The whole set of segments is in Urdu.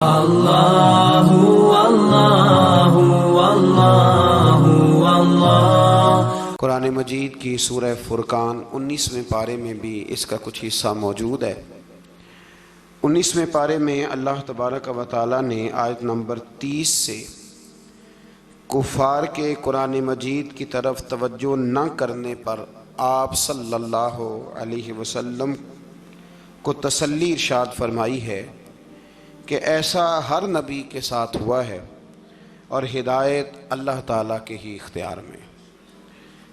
اللہ اللہ اللہ اللہ۔ قرآن مجید کی سورہ فرقان 19ویں پارے میں بھی اس کا کچھ حصہ موجود ہے۔ 19ویں پارے میں اللہ تبارک و تعالیٰ نے آیت نمبر 30 سے کفار کے قرآن مجید کی طرف توجہ نہ کرنے پر آپ صلی اللہ علیہ وسلم کو تسلی ارشاد فرمائی ہے کہ ایسا ہر نبی کے ساتھ ہوا ہے اور ہدایت اللہ تعالیٰ کے ہی اختیار میں۔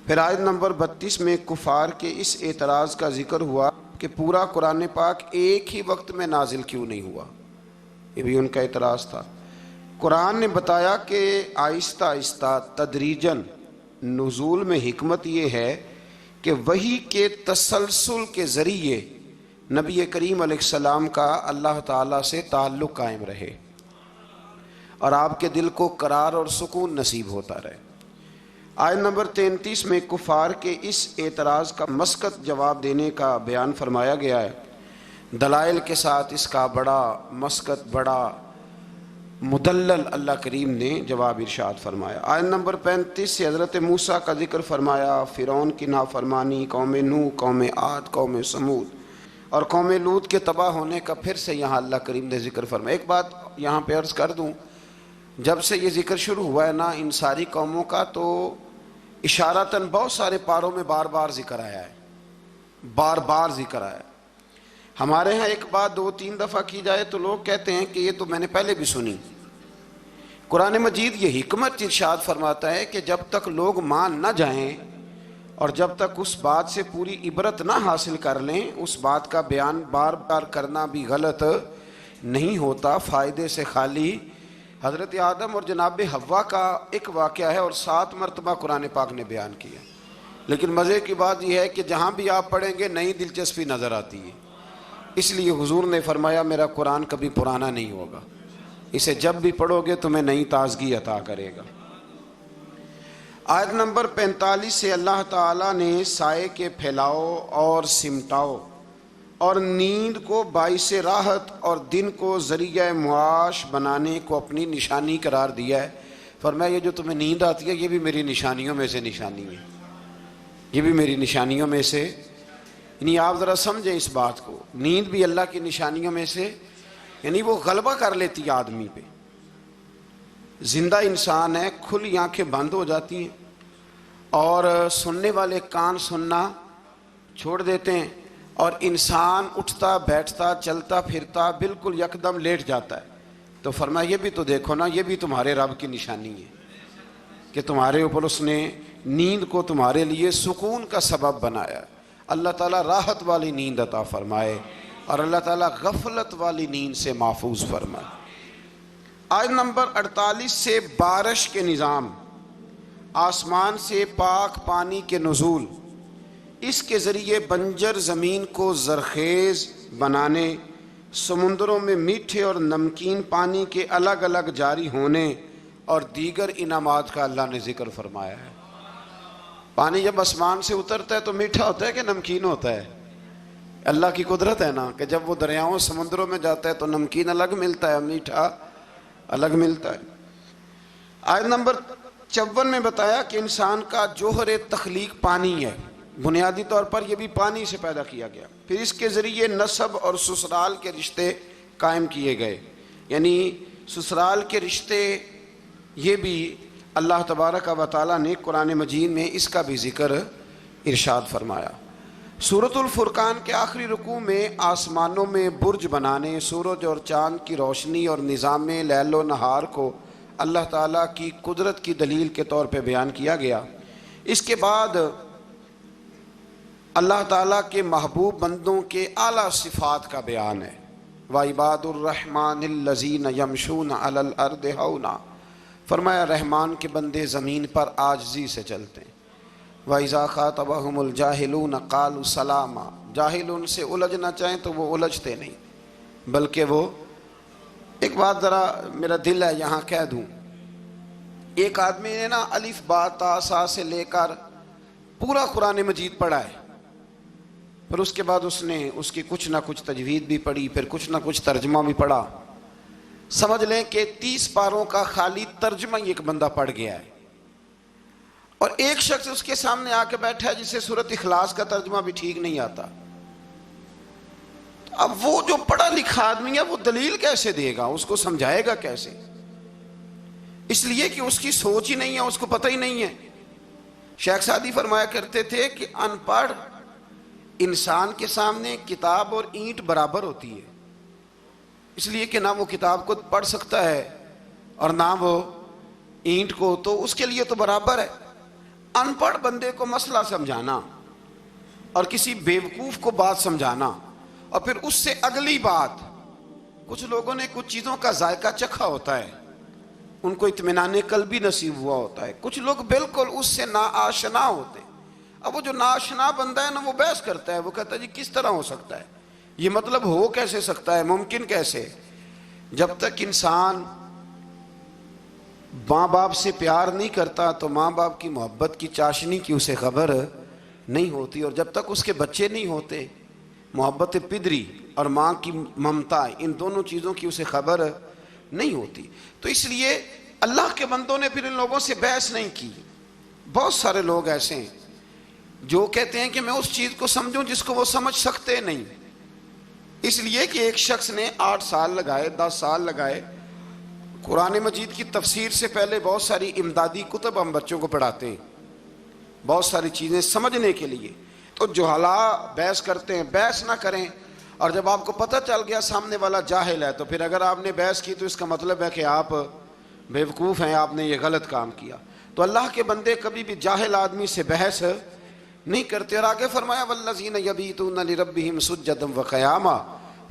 پھر آیت نمبر 32 میں کفار کے اس اعتراض کا ذکر ہوا کہ پورا قرآن پاک ایک ہی وقت میں نازل کیوں نہیں ہوا، یہ بھی ان کا اعتراض تھا۔ قرآن نے بتایا کہ آہستہ آہستہ تدریجاً نزول میں حکمت یہ ہے کہ وحی کے تسلسل کے ذریعے نبی کریم علیہ السلام کا اللہ تعالیٰ سے تعلق قائم رہے اور آپ کے دل کو قرار اور سکون نصیب ہوتا رہے۔ آیت نمبر 33 میں کفار کے اس اعتراض کا مسقط جواب دینے کا بیان فرمایا گیا ہے، دلائل کے ساتھ اس کا بڑا مسقط، بڑا مدلل اللہ کریم نے جواب ارشاد فرمایا۔ آیت نمبر 35 سے حضرت موسیٰ کا ذکر فرمایا، فرعون کی نافرمانی، قوم نوح، قوم عاد، قوم سمود اور قوم لوط کے تباہ ہونے کا پھر سے یہاں اللہ کریم نے ذکر فرمایا۔ ایک بات یہاں پہ عرض کر دوں، جب سے یہ ذکر شروع ہوا ہے نا ان ساری قوموں کا، تو اشارتاً بہت سارے پاروں میں بار بار ذکر آیا ہے، بار بار ذکر آیا ہے۔ ہمارے ہاں ایک بات 2-3 دفعہ کی جائے تو لوگ کہتے ہیں کہ یہ تو میں نے پہلے بھی سنی۔ قرآن مجید یہ حکمت ارشاد فرماتا ہے کہ جب تک لوگ مان نہ جائیں اور جب تک اس بات سے پوری عبرت نہ حاصل کر لیں، اس بات کا بیان بار بار کرنا بھی غلط نہیں ہوتا، فائدے سے خالی۔ حضرت آدم اور جناب حوا کا ایک واقعہ ہے اور 7 مرتبہ قرآن پاک نے بیان کیا، لیکن مزے کی بات یہ ہے کہ جہاں بھی آپ پڑھیں گے نئی دلچسپی نظر آتی ہے۔ اس لیے حضور نے فرمایا میرا قرآن کبھی پرانا نہیں ہوگا، اسے جب بھی پڑھو گے تمہیں نئی تازگی عطا کرے گا۔ آیت نمبر 45 سے اللہ تعالیٰ نے سائے کے پھیلاؤ اور سمٹاؤ اور نیند کو باعث راحت اور دن کو ذریعہ معاش بنانے کو اپنی نشانی قرار دیا ہے۔ فرمایا یہ جو تمہیں نیند آتی ہے یہ بھی میری نشانیوں میں سے نشانی ہے، یہ بھی میری نشانیوں میں سے، یعنی آپ ذرا سمجھیں اس بات کو، نیند بھی اللہ کی نشانیوں میں سے، یعنی وہ غلبہ کر لیتی ہے آدمی پہ۔ زندہ انسان ہے، کھلی آنکھیں بند ہو جاتی ہیں اور سننے والے کان سننا چھوڑ دیتے ہیں اور انسان اٹھتا بیٹھتا چلتا پھرتا بالکل یکدم لیٹ جاتا ہے۔ تو فرمایا یہ بھی تو دیکھو نا، یہ بھی تمہارے رب کی نشانی ہے کہ تمہارے اوپر اس نے نیند کو تمہارے لیے سکون کا سبب بنایا۔ اللہ تعالیٰ راحت والی نیند عطا فرمائے اور اللہ تعالیٰ غفلت والی نیند سے محفوظ فرمائے۔ آیت نمبر 48 سے بارش کے نظام، آسمان سے پاک پانی کے نزول، اس کے ذریعے بنجر زمین کو زرخیز بنانے، سمندروں میں میٹھے اور نمکین پانی کے الگ الگ جاری ہونے اور دیگر انعامات کا اللہ نے ذکر فرمایا ہے۔ پانی جب آسمان سے اترتا ہے تو میٹھا ہوتا ہے کہ نمکین ہوتا ہے؟ اللہ کی قدرت ہے نا کہ جب وہ دریاؤں سمندروں میں جاتا ہے تو نمکین الگ ملتا ہے، میٹھا الگ ملتا ہے۔ آیت نمبر 54 میں بتایا کہ انسان کا جوہر تخلیق پانی ہے، بنیادی طور پر یہ بھی پانی سے پیدا کیا گیا۔ پھر اس کے ذریعے نسب اور سسرال کے رشتے قائم کیے گئے، یعنی سسرال کے رشتے یہ بھی اللہ تبارک و تعالیٰ نے قرآن مجید میں اس کا بھی ذکر ارشاد فرمایا۔ سورۃ الفرقان کے آخری رکوع میں آسمانوں میں برج بنانے، سورج اور چاند کی روشنی اور نظام لیل و نہار کو اللہ تعالیٰ کی قدرت کی دلیل کے طور پہ بیان کیا گیا۔ اس کے بعد اللہ تعالیٰ کے محبوب بندوں کے اعلیٰ صفات کا بیان ہے۔ وَعِبَادُ الرَّحْمَنِ الَّذِينَ يَمْشُونَ عَلَى الْأَرْضِ هَوْنًا، فرمایا رحمان کے بندے زمین پر عاجزی سے چلتے ہیں۔ وَإِذَا خَاطَبَهُمُ الْجَاهِلُونَ قَالُوا سَلَامًا، جاہل ان سے الجھنا چاہیں تو وہ الجھتے نہیں، بلکہ وہ ایک بات ذرا میرا دل ہے یہاں کہہ دوں، ایک آدمی نے نا الف با تا سا سے لے کر پورا قرآن مجید پڑھا ہے، پھر اس کے بعد اس نے اس کی کچھ نہ کچھ تجوید بھی پڑھی، پھر کچھ نہ کچھ ترجمہ بھی پڑھا، سمجھ لیں کہ 30 پاروں کا خالی ترجمہ ہی ایک بندہ پڑھ گیا ہے، اور ایک شخص اس کے سامنے آ کے بیٹھا ہے جسے سورۃ اخلاص کا ترجمہ بھی ٹھیک نہیں آتا۔ اب وہ جو پڑھا لکھا آدمی ہے وہ دلیل کیسے دے گا، اس کو سمجھائے گا کیسے؟ اس لیے کہ اس کی سوچ ہی نہیں ہے، اس کو پتہ ہی نہیں ہے۔ شیخ سعدی فرمایا کرتے تھے کہ ان پڑھ انسان کے سامنے کتاب اور اینٹ برابر ہوتی ہے، اس لیے کہ نہ وہ کتاب کو پڑھ سکتا ہے اور نہ وہ اینٹ کو، تو اس کے لیے تو برابر ہے۔ ان پڑھ بندے کو مسئلہ سمجھانا اور کسی بیوقوف کو بات سمجھانا اور پھر اس سے اگلی بات، کچھ لوگوں نے کچھ چیزوں کا ذائقہ چکھا ہوتا ہے، ان کو اطمینان قلبی نصیب ہوا ہوتا ہے، کچھ لوگ بالکل اس سے ناآشنا ہوتے ہیں۔ اب وہ جو ناآشنا بندہ ہے نا، وہ بحث کرتا ہے، وہ کہتا ہے جی کس طرح ہو سکتا ہے، یہ مطلب ہو کیسے سکتا ہے، ممکن کیسے؟ جب تک انسان ماں باپ سے پیار نہیں کرتا تو ماں باپ کی محبت کی چاشنی کی اسے خبر نہیں ہوتی، اور جب تک اس کے بچے نہیں ہوتے محبت پدری اور ماں کی ممتا، ان دونوں چیزوں کی اسے خبر نہیں ہوتی۔ تو اس لیے اللہ کے بندوں نے پھر ان لوگوں سے بحث نہیں کی۔ بہت سارے لوگ ایسے ہیں جو کہتے ہیں کہ میں اس چیز کو سمجھوں جس کو وہ سمجھ سکتے نہیں، اس لیے کہ ایک شخص نے 8 سال لگائے، 10 سال لگائے قرآن مجید کی تفسیر سے پہلے بہت ساری امدادی کتب ہم بچوں کو پڑھاتے ہیں بہت ساری چیزیں سمجھنے کے لیے۔ تو جہلا بحث کرتے ہیں، بحث نہ کریں، اور جب آپ کو پتہ چل گیا سامنے والا جاہل ہے تو پھر اگر آپ نے بحث کی تو اس کا مطلب ہے کہ آپ بیوقوف ہیں، آپ نے یہ غلط کام کیا۔ تو اللہ کے بندے کبھی بھی جاہل آدمی سے بحث نہیں کرتے۔ اور آگے فرمایا والذین یبیتون لربہم سجدا وقیاما،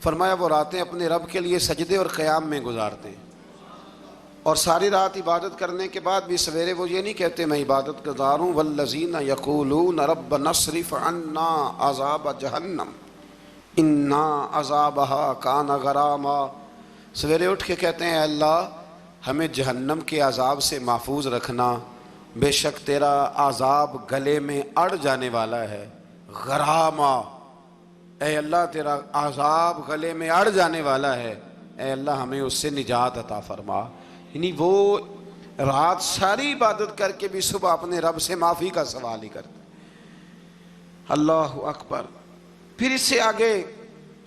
فرمایا وہ راتیں اپنے رب کے لیے سجدے اور قیام میں گزارتے ہیں، اور ساری رات عبادت کرنے کے بعد بھی سویرے وہ یہ نہیں کہتے میں عبادت گزار ہوں۔ والذین یقولون ربنا اصرف عنا عذاب جہنم انا عذابہا کان غراما، سویرے اٹھ کے کہتے ہیں اے اللہ ہمیں جہنم کے عذاب سے محفوظ رکھنا، بے شک تیرا عذاب گلے میں اڑ جانے والا ہے۔ غراما، اے اللہ تیرا عذاب گلے میں اڑ جانے والا ہے، اے اللہ ہمیں اس سے نجات عطا فرما۔ یعنی وہ رات ساری عبادت کر کے بھی صبح اپنے رب سے معافی کا سوال ہی کرتے۔ اللہ اکبر۔ پھر اس سے آگے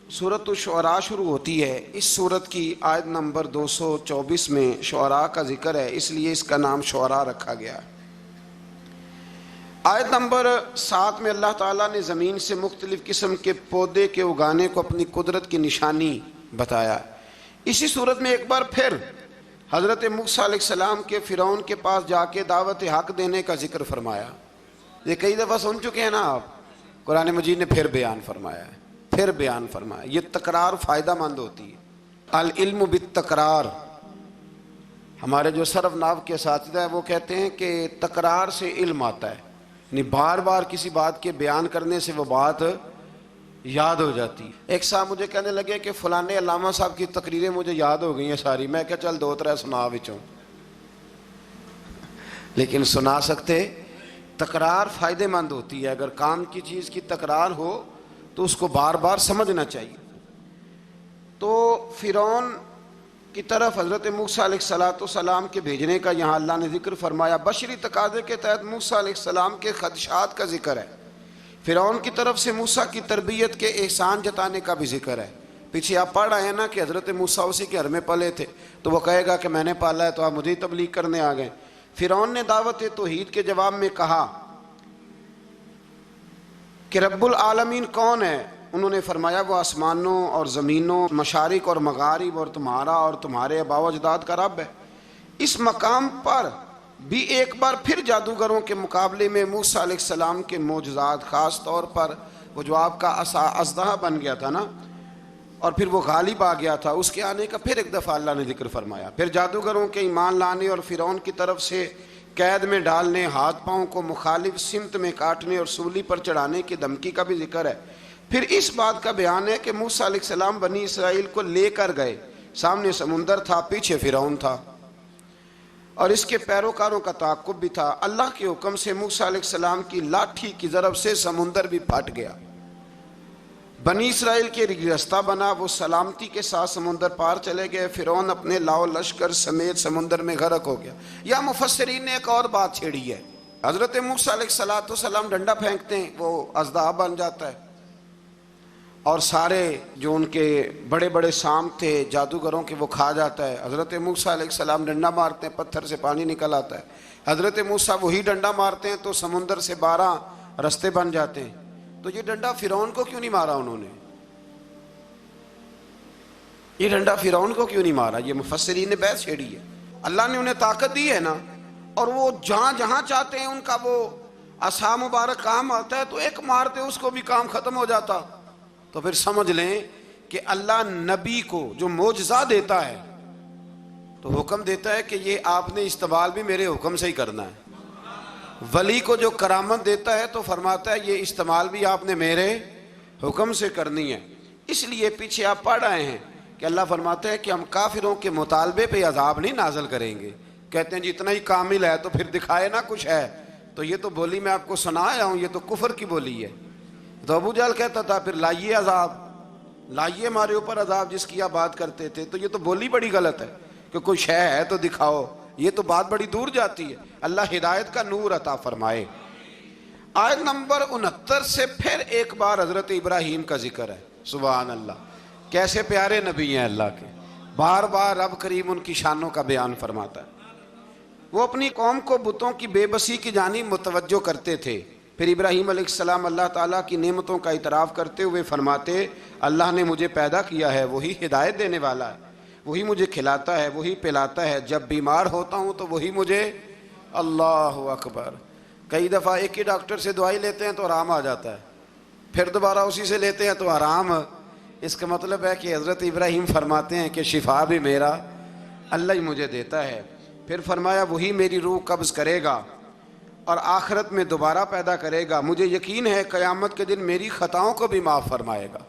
سورۃ الشعراء شروع ہوتی ہے۔ اس سورت کی آیت نمبر 224 میں شعراء کا ذکر ہے، اس لیے اس کا نام شعراء رکھا گیا ہے۔ آیت نمبر 7 میں اللہ تعالیٰ نے زمین سے مختلف قسم کے پودے کے اگانے کو اپنی قدرت کی نشانی بتایا۔ اسی صورت میں ایک بار پھر حضرت موسیٰ علیہ السلام کے فرعون کے پاس جا کے دعوت حق دینے کا ذکر فرمایا۔ یہ کئی دفعہ سن چکے ہیں نا آپ، قرآن مجید نے پھر بیان فرمایا ہے، پھر بیان فرمایا۔ یہ تکرار فائدہ مند ہوتی ہے، العلم بالتکرار۔ ہمارے جو صرف نحو کے اساتذہ ہیں وہ کہتے ہیں کہ تکرار سے علم آتا ہے، یعنی بار بار کسی بات کے بیان کرنے سے وہ بات یاد ہو جاتی۔ ایک صاحب مجھے کہنے لگے کہ فلانے علامہ صاحب کی تقریریں مجھے یاد ہو گئی ہیں ساری، میں کہا چل 2-3 سنا وچوں، لیکن سنا سکتے۔ تکرار فائدہ مند ہوتی ہے، اگر کام کی چیز کی تکرار ہو تو اس کو بار بار سمجھنا چاہیے۔ تو فرعون کی طرف حضرت موسیٰ علیہ السلام کے بھیجنے کا یہاں اللہ نے ذکر فرمایا۔ بشری تقاضے کے تحت موسیٰ علیہ السلام کے خدشات کا ذکر ہے۔ فرعون کی طرف سے موسیٰ کی تربیت کے احسان جتانے کا بھی ذکر ہے۔ پیچھے آپ پڑھ رہے ہیں نا کہ حضرت موسیٰ اسی کے گھر میں پلے تھے، تو وہ کہے گا کہ میں نے پالا ہے تو آپ مجھے تبلیغ کرنے آ گئے۔ فرعون نے دعوت توحید کے جواب میں کہا کہ رب العالمین کون ہے؟ انہوں نے فرمایا وہ آسمانوں اور زمینوں، مشارق اور مغارب اور تمہارا اور تمہارے آباء و اجداد کا رب ہے۔ اس مقام پر بھی ایک بار پھر جادوگروں کے مقابلے میں موسیٰ علیہ السلام کے معجزات، خاص طور پر وہ جو آپ کا عصا اژدہا بن گیا تھا نا اور پھر وہ غالب آ گیا تھا، اس کے آنے کا پھر ایک دفعہ اللہ نے ذکر فرمایا۔ پھر جادوگروں کے ایمان لانے اور فرعون کی طرف سے قید میں ڈالنے، ہاتھ پاؤں کو مخالف سمت میں کاٹنے اور سولی پر چڑھانے کی دھمکی کا بھی ذکر ہے۔ پھر اس بات کا بیان ہے کہ موسیٰ علیہ السلام بنی اسرائیل کو لے کر گئے، سامنے سمندر تھا، پیچھے فرعون تھا اور اس کے پیروکاروں کا تعاقب بھی تھا۔ اللہ کے حکم سے موسیٰ علیہ السلام کی لاٹھی کی ضرب سے سمندر بھی پھٹ گیا۔ بنی اسرائیل کے راستہ بنا، وہ سلامتی کے ساتھ سمندر پار چلے گئے، فرعون اپنے لاؤ لشکر سمیت سمندر میں غرق ہو گیا۔ یا مفسرین نے ایک اور بات چھیڑی ہے، حضرت موسیٰ علیہ السلام ڈنڈا پھینکتے ہیں، وہ اژدہا بن جاتا ہے، اور سارے جو ان کے بڑے بڑے سام تھے جادوگروں کے وہ کھا جاتا ہے۔ حضرت موسیٰ علیہ السلام ڈنڈا مارتے ہیں، پتھر سے پانی نکل آتا ہے۔ حضرت موسیٰ وہی ڈنڈا مارتے ہیں تو سمندر سے 12 رستے بن جاتے ہیں۔ تو یہ ڈنڈا فرعون کو کیوں نہیں مارا انہوں نے؟ یہ ڈنڈا فرعون کو کیوں نہیں مارا؟ یہ مفسرین نے بحث چھیڑی ہے۔ اللہ نے انہیں طاقت دی ہے نا، اور وہ جہاں جہاں چاہتے ہیں ان کا وہ عصا مبارک کام آتا ہے، تو ایک مارتے اس کو بھی کام ختم ہو جاتا۔ تو پھر سمجھ لیں کہ اللہ نبی کو جو معجزہ دیتا ہے تو حکم دیتا ہے کہ یہ آپ نے استعمال بھی میرے حکم سے ہی کرنا ہے۔ ولی کو جو کرامت دیتا ہے تو فرماتا ہے یہ استعمال بھی آپ نے میرے حکم سے کرنی ہے۔ اس لیے پیچھے آپ پڑھ رہے ہیں کہ اللہ فرماتا ہے کہ ہم کافروں کے مطالبے پہ عذاب نہیں نازل کریں گے۔ کہتے ہیں جتنا ہی کامل ہے تو پھر دکھائے نا کچھ ہے، تو یہ تو بولی میں آپ کو سنایا ہوں، یہ تو کفر کی بولی ہے۔ تو ابو جہل کہتا تھا پھر لائیے عذاب، لائیے ہمارے اوپر عذاب جس کی آپ بات کرتے تھے۔ تو یہ تو بولی بڑی غلط ہے کہ کوئی شے ہے تو دکھاؤ، یہ تو بات بڑی دور جاتی ہے۔ اللہ ہدایت کا نور عطا فرمائے۔ آیت نمبر 69 سے پھر ایک بار حضرت ابراہیم کا ذکر ہے۔ سبحان اللہ، کیسے پیارے نبی ہیں اللہ کے، بار بار رب کریم ان کی شانوں کا بیان فرماتا ہے۔ وہ اپنی قوم کو بتوں کی بے بسی کی جانب متوجہ کرتے تھے۔ پھر ابراہیم علیہ السلام اللہ تعالیٰ کی نعمتوں کا اعتراف کرتے ہوئے فرماتے اللہ نے مجھے پیدا کیا ہے، وہی ہدایت دینے والا ہے، وہی مجھے کھلاتا ہے، وہی پلاتا ہے، جب بیمار ہوتا ہوں تو وہی مجھے، اللہ اکبر، کئی دفعہ ایک ہی ڈاکٹر سے دوائی لیتے ہیں تو آرام آ جاتا ہے، پھر دوبارہ اسی سے لیتے ہیں تو آرام۔ اس کا مطلب ہے کہ حضرت ابراہیم فرماتے ہیں کہ شفا بھی میرا اللہ ہی مجھے دیتا ہے۔ پھر فرمایا وہی میری روح قبض کرے گا اور آخرت میں دوبارہ پیدا کرے گا، مجھے یقین ہے قیامت کے دن میری خطاؤں کو بھی معاف فرمائے گا۔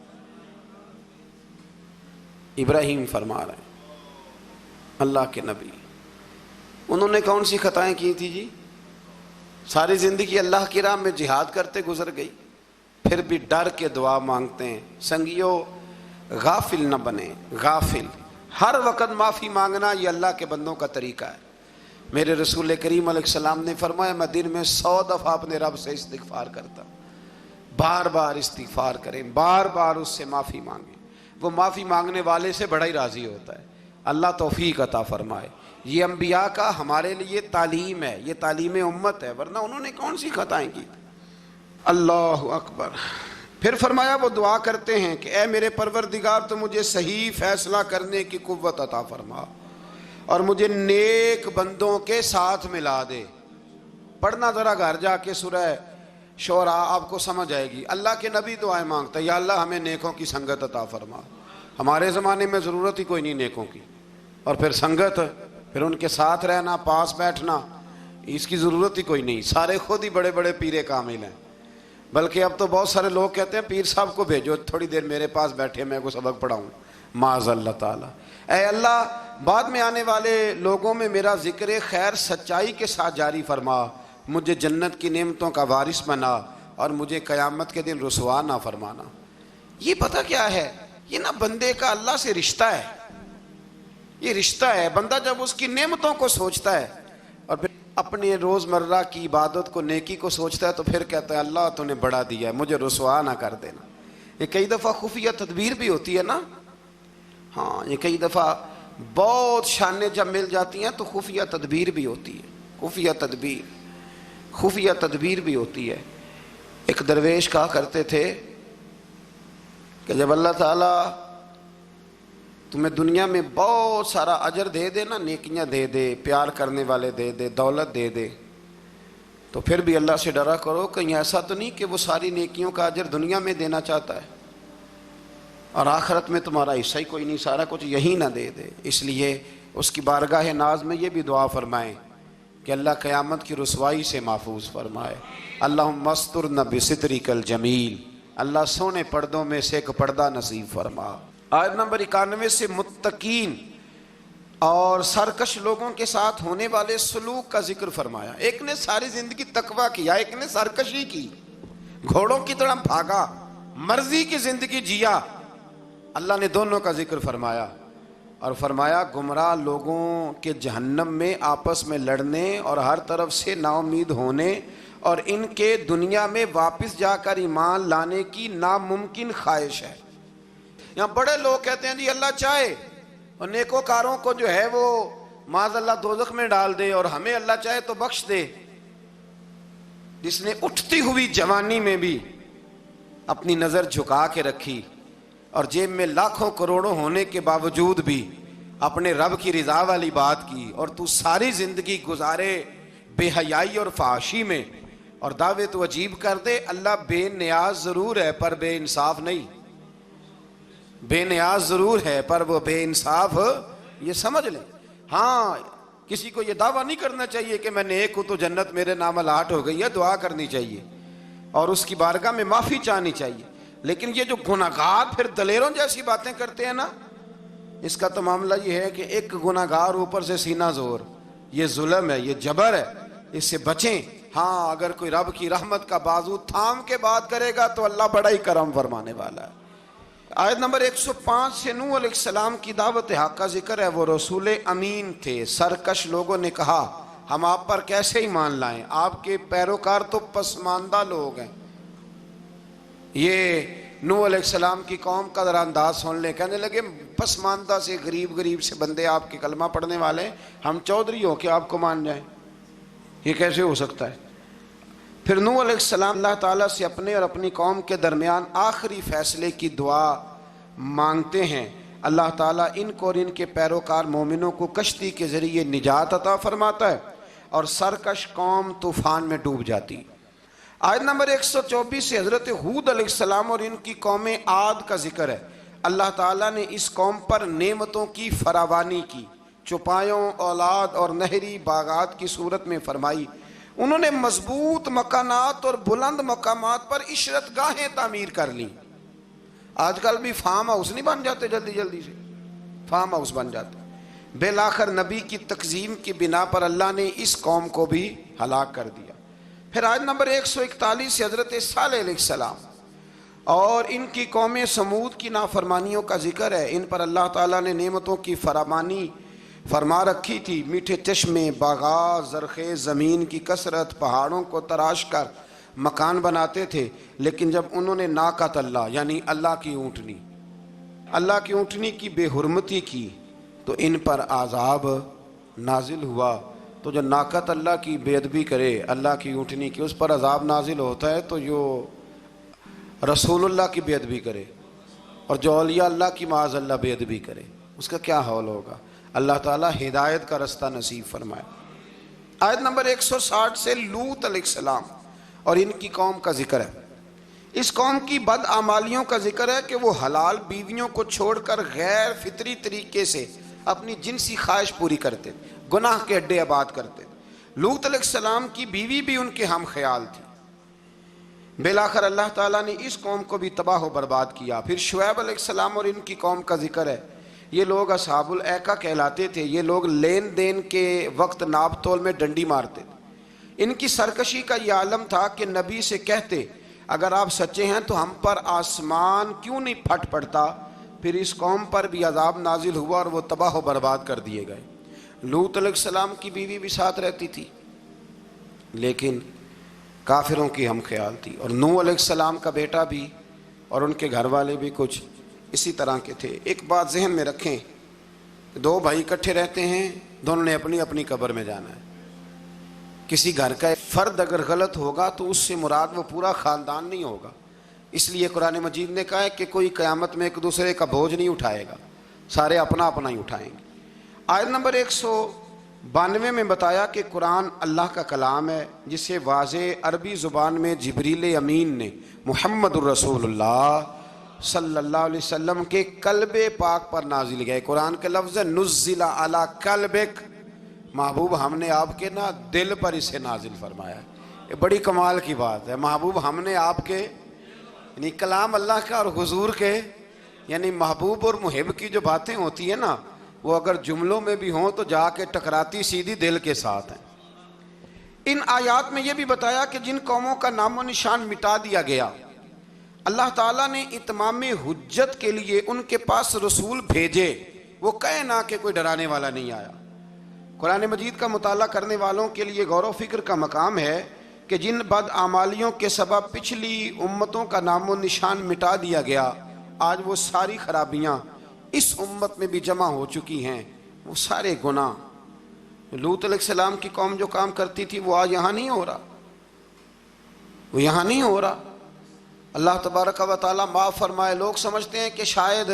ابراہیم فرما رہے ہیں اللہ کے نبی، انہوں نے کون سی خطائیں کی تھی جی؟ ساری زندگی اللہ کی راہ میں جہاد کرتے گزر گئی، پھر بھی ڈر کے دعا مانگتے ہیں۔ سنگیو غافل نہ بنے، غافل، ہر وقت معافی مانگنا یہ اللہ کے بندوں کا طریقہ ہے۔ میرے رسول کریم علیہ السلام نے فرمایا میں دن میں 100 دفعہ اپنے رب سے استغفار کرتا ہوں۔ بار بار استغفار کریں، بار بار اس سے معافی مانگیں، وہ معافی مانگنے والے سے بڑا ہی راضی ہوتا ہے۔ اللہ توفیق عطا فرمائے۔ یہ انبیاء کا ہمارے لیے تعلیم ہے، یہ تعلیم امت ہے، ورنہ انہوں نے کون سی خطائیں کی؟ اللہ اکبر۔ پھر فرمایا وہ دعا کرتے ہیں کہ اے میرے پروردگار تو مجھے صحیح فیصلہ کرنے کی قوت عطا فرما اور مجھے نیک بندوں کے ساتھ ملا دے۔ پڑھنا ذرا گھر جا کے سورہ شعراء، آپ کو سمجھ آئے گی۔ اللہ کے نبی دعائیں مانگتا ہے یا اللہ ہمیں نیکوں کی سنگت عطا فرما۔ ہمارے زمانے میں ضرورت ہی کوئی نہیں نیکوں کی، اور پھر سنگت، پھر ان کے ساتھ رہنا، پاس بیٹھنا، اس کی ضرورت ہی کوئی نہیں۔ سارے خود ہی بڑے بڑے پیر کامل ہیں، بلکہ اب تو بہت سارے لوگ کہتے ہیں پیر صاحب کو بھیجو تھوڑی دیر میرے پاس بیٹھے میں کو سبق پڑھاؤں۔ معاذ اللہ تعالیٰ۔ اے اللہ بعد میں آنے والے لوگوں میں میرا ذکر خیر سچائی کے ساتھ جاری فرما، مجھے جنت کی نعمتوں کا وارث بنا اور مجھے قیامت کے دن رسوا نہ فرمانا۔ یہ پتہ کیا ہے؟ یہ نا بندے کا اللہ سے رشتہ ہے، یہ رشتہ ہے۔ بندہ جب اس کی نعمتوں کو سوچتا ہے اور پھر اپنے روزمرہ کی عبادت کو، نیکی کو سوچتا ہے، تو پھر کہتا ہے اللہ تو نے بڑا دیا ہے، مجھے رسوا نہ کر دینا۔ یہ کئی دفعہ خفیہ تدبیر بھی ہوتی ہے نا، ہاں یہ کئی دفعہ بہت شانیں جب مل جاتی ہیں تو خفیہ تدبیر بھی ہوتی ہے، خفیہ تدبیر بھی ہوتی ہے۔ ایک درویش کہا کرتے تھے کہ جب اللہ تعالیٰ تمہیں دنیا میں بہت سارا اجر دے دے نا، نیکیاں دے دے، پیار کرنے والے دے دے، دولت دے دے، تو پھر بھی اللہ سے ڈرا کرو کہیں ایسا تو نہیں کہ وہ ساری نیکیوں کا اجر دنیا میں دینا چاہتا ہے اور آخرت میں تمہارا حصہ ہی کوئی نہیں، سارا کچھ یہی نہ دے دے۔ اس لیے اس کی بارگاہ ناز میں یہ بھی دعا فرمائیں کہ اللہ قیامت کی رسوائی سے محفوظ فرمائے۔ اللہم استرنا بسترک الجمیل، اللہ سونے پردوں میں سے ایک پردہ نصیب فرما۔ آیت نمبر 91 سے متقین اور سرکش لوگوں کے ساتھ ہونے والے سلوک کا ذکر فرمایا۔ ایک نے ساری زندگی تقویٰ کیا، ایک نے سرکشی کی، گھوڑوں کی طرح بھاگا، مرضی کی زندگی جیا. اللہ نے دونوں کا ذکر فرمایا اور فرمایا گمراہ لوگوں کے جہنم میں آپس میں لڑنے اور ہر طرف سے نا امید ہونے اور ان کے دنیا میں واپس جا کر ایمان لانے کی ناممکن خواہش ہے. یہاں بڑے لوگ کہتے ہیں جی اللہ چاہے اور نیکوکاروں کو جو ہے وہ معاذ اللہ دوزخ میں ڈال دے اور ہمیں اللہ چاہے تو بخش دے. جس نے اٹھتی ہوئی جوانی میں بھی اپنی نظر جھکا کے رکھی اور جیب میں لاکھوں کروڑوں ہونے کے باوجود بھی اپنے رب کی رضا والی بات کی اور تو ساری زندگی گزارے بے حیائی اور فحاشی میں اور دعوے تو عجیب کر دے. اللہ بے نیاز ضرور ہے پر بے انصاف نہیں. بے نیاز ضرور ہے پر وہ بے انصاف یہ سمجھ لیں. ہاں کسی کو یہ دعویٰ نہیں کرنا چاہیے کہ میں نیک ہوں تو جنت میرے نام الاٹ ہو گئی ہے. دعا کرنی چاہیے اور اس کی بارگاہ میں معافی چاہنی چاہیے. لیکن یہ جو گناہگار پھر دلیروں جیسی باتیں کرتے ہیں نا, اس کا تو معاملہ یہ ہے کہ ایک گناہگار اوپر سے سینہ زور, یہ ظلم ہے, یہ جبر ہے, اس سے بچیں. ہاں اگر کوئی رب کی رحمت کا بازو تھام کے بات کرے گا تو اللہ بڑا ہی کرم فرمانے والا ہے. آیت نمبر 105 سے نوح علیہ السلام کی دعوت حق کا ذکر ہے. وہ رسول امین تھے. سرکش لوگوں نے کہا ہم آپ پر کیسے ایمان لائیں, آپ کے پیروکار تو پسماندہ لوگ ہیں. یہ نوح علیہ السلام کی قوم کا ذرا انداز سن لیں. کہنے لگے پسماندہ سے غریب سے بندے آپ کے کلمہ پڑھنے والے ہیں, ہم چودھری ہو کہ آپ کو مان جائیں, یہ کیسے ہو سکتا ہے. پھر نوح علیہ السلام اللہ تعالیٰ سے اپنے اور اپنی قوم کے درمیان آخری فیصلے کی دعا مانگتے ہیں. اللہ تعالیٰ ان کو اور ان کے پیروکار مومنوں کو کشتی کے ذریعے نجات عطا فرماتا ہے اور سرکش قوم طوفان میں ڈوب جاتی. آیت نمبر 124 سے حضرت ہود علیہ السلام اور ان کی قوم عاد کا ذکر ہے. اللہ تعالیٰ نے اس قوم پر نعمتوں کی فراوانی کی, چوپایوں, اولاد اور نہری باغات کی صورت میں فرمائی. انہوں نے مضبوط مکانات اور بلند مقامات پر عشرت گاہیں تعمیر کر لیں. آج کل بھی فارم ہاؤس نہیں بن جاتے, جلدی سے فارم ہاؤس بن جاتے. بالآخر نبی کی تکذیب کی بنا پر اللہ نے اس قوم کو بھی ہلاک کر دیا. پھر آیت نمبر 141 سے حضرت صالح علیہ السلام اور ان کی قوم سمود کی نافرمانیوں کا ذکر ہے. ان پر اللہ تعالیٰ نے نعمتوں کی فراوانی فرما رکھی تھی. میٹھے چشمے, باغات, زرخیز زمین کی کثرت, پہاڑوں کو تراش کر مکان بناتے تھے. لیکن جب انہوں نے ناقۃ اللہ یعنی اللہ کی اونٹنی کی بے حرمتی کی تو ان پر عذاب نازل ہوا. تو جو ناقۃ اللہ کی بے ادبی کرے, اللہ کی اونٹنی کی, اس پر عذاب نازل ہوتا ہے. تو جو رسول اللہ کی بے ادبی کرے اور جو اولیاء اللہ کی معاذ اللہ بے ادبی کرے, اس کا کیا حال ہوگا. اللہ تعالیٰ ہدایت کا رستہ نصیب فرمائے. آیت نمبر 160 سے لوط علیہ السلام اور ان کی قوم کا ذکر ہے. اس قوم کی بدعمالیوں کا ذکر ہے کہ وہ حلال بیویوں کو چھوڑ کر غیر فطری طریقے سے اپنی جنسی خواہش پوری کرتے, گناہ کے اڈے آباد کرتے. لوط علیہ السلام کی بیوی بھی ان کے ہم خیال تھی. بالآخر اللہ تعالیٰ نے اس قوم کو بھی تباہ و برباد کیا. پھر شعیب علیہ السلام اور ان کی قوم کا ذکر ہے. یہ لوگ اصحاب الایکہ کہلاتے تھے. یہ لوگ لین دین کے وقت ناپ تول میں ڈنڈی مارتے تھے. ان کی سرکشی کا یہ عالم تھا کہ نبی سے کہتے اگر آپ سچے ہیں تو ہم پر آسمان کیوں نہیں پھٹ پڑتا. پھر اس قوم پر بھی عذاب نازل ہوا اور وہ تباہ و برباد کر دیے گئے. لوط علیہ السلام کی بیوی بھی ساتھ رہتی تھی لیکن کافروں کی ہم خیال تھی. اور نوح علیہ السلام کا بیٹا بھی اور ان کے گھر والے بھی کچھ اسی طرح کے تھے. ایک بات ذہن میں رکھیں, دو بھائی اکٹھے رہتے ہیں, دونوں نے اپنی اپنی قبر میں جانا ہے. کسی گھر کا ایک فرد اگر غلط ہوگا تو اس سے مراد وہ پورا خاندان نہیں ہوگا. اس لیے قرآن مجید نے کہا ہے کہ کوئی قیامت میں ایک دوسرے کا بوجھ نہیں اٹھائے گا, سارے اپنا اپنا ہی اٹھائیں گے. آیت نمبر 192 میں بتایا کہ قرآن اللہ کا کلام ہے جسے واضح عربی زبان میں جبریل امین نے محمد الرسول اللہ صلی اللہ علیہ وسلم کے قلب پاک پر نازل گئے. قرآن کے لفظ نزل علی قلبک, محبوب ہم نے آپ کے نا دل پر اسے نازل فرمایا. یہ بڑی کمال کی بات ہے. محبوب ہم نے آپ کے یعنی کلام اللہ کا اور حضور کے یعنی محبوب اور محب کی جو باتیں ہوتی ہیں نا وہ اگر جملوں میں بھی ہوں تو جا کے ٹکراتی سیدھی دل کے ساتھ ہیں. ان آیات میں یہ بھی بتایا کہ جن قوموں کا نام و نشان مٹا دیا گیا اللہ تعالیٰ نے اتمام حجت کے لیے ان کے پاس رسول بھیجے، وہ کہے نہ کہ کوئی ڈرانے والا نہیں آیا۔ قرآن مجید کا مطالعہ کرنے والوں کے لیے غور و فکر کا مقام ہے کہ جن بدعمالیوں کے سبب پچھلی امتوں کا نام و نشان مٹا دیا گیا، آج وہ ساری خرابیاں اس امت میں بھی جمع ہو چکی ہیں۔ وہ سارے گناہ لوط علیہ السلام کی قوم جو کام کرتی تھی وہ آج یہاں نہیں ہو رہا، وہ یہاں نہیں ہو رہا۔ اللہ تبارک و تعالیٰ معاف فرمائے۔ لوگ سمجھتے ہیں کہ شاید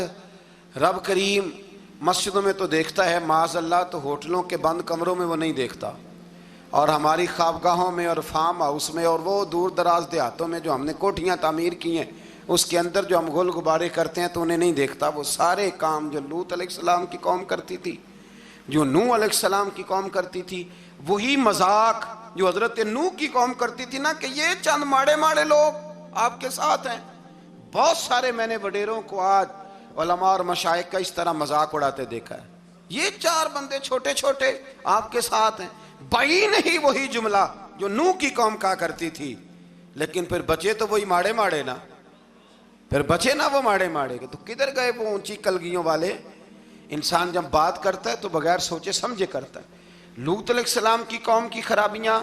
رب کریم مسجدوں میں تو دیکھتا ہے، معاذ اللہ تو ہوٹلوں کے بند کمروں میں وہ نہیں دیکھتا، اور ہماری خوابگاہوں میں اور فارم ہاؤس میں اور وہ دور دراز دیہاتوں میں جو ہم نے کوٹھیاں تعمیر کی ہیں اس کے اندر جو ہم گل غبارے کرتے ہیں تو انہیں نہیں دیکھتا۔ وہ سارے کام جو لوط علیہ السلام کی قوم کرتی تھی، جو نوح علیہ السلام کی قوم کرتی تھی، وہی مذاق جو حضرت نوح کی قوم کرتی تھی نا، کہ یہ چند ماڑے ماڑے لوگ آپ کے ساتھ ہیں۔ بہت سارے میں نے وڈیروں کو آج علماء اور مشائخ کا اس طرح مذاق اڑاتے دیکھا ہے، یہ 4 بندے چھوٹے چھوٹے آپ کے ساتھ ہیں۔ بھائی نہیں وہی جملہ جو نوح کی قوم کہا کرتی تھی، لیکن پھر بچے تو وہی ماڑے ماڑے نا، پھر بچے نا وہ ماڑے ماڑے کے، تو کدھر گئے وہ اونچی کلگیوں والے؟ انسان جب بات کرتا ہے تو بغیر سوچے سمجھے کرتا ہے۔ لوط علیہ السلام کی قوم کی خرابیاں،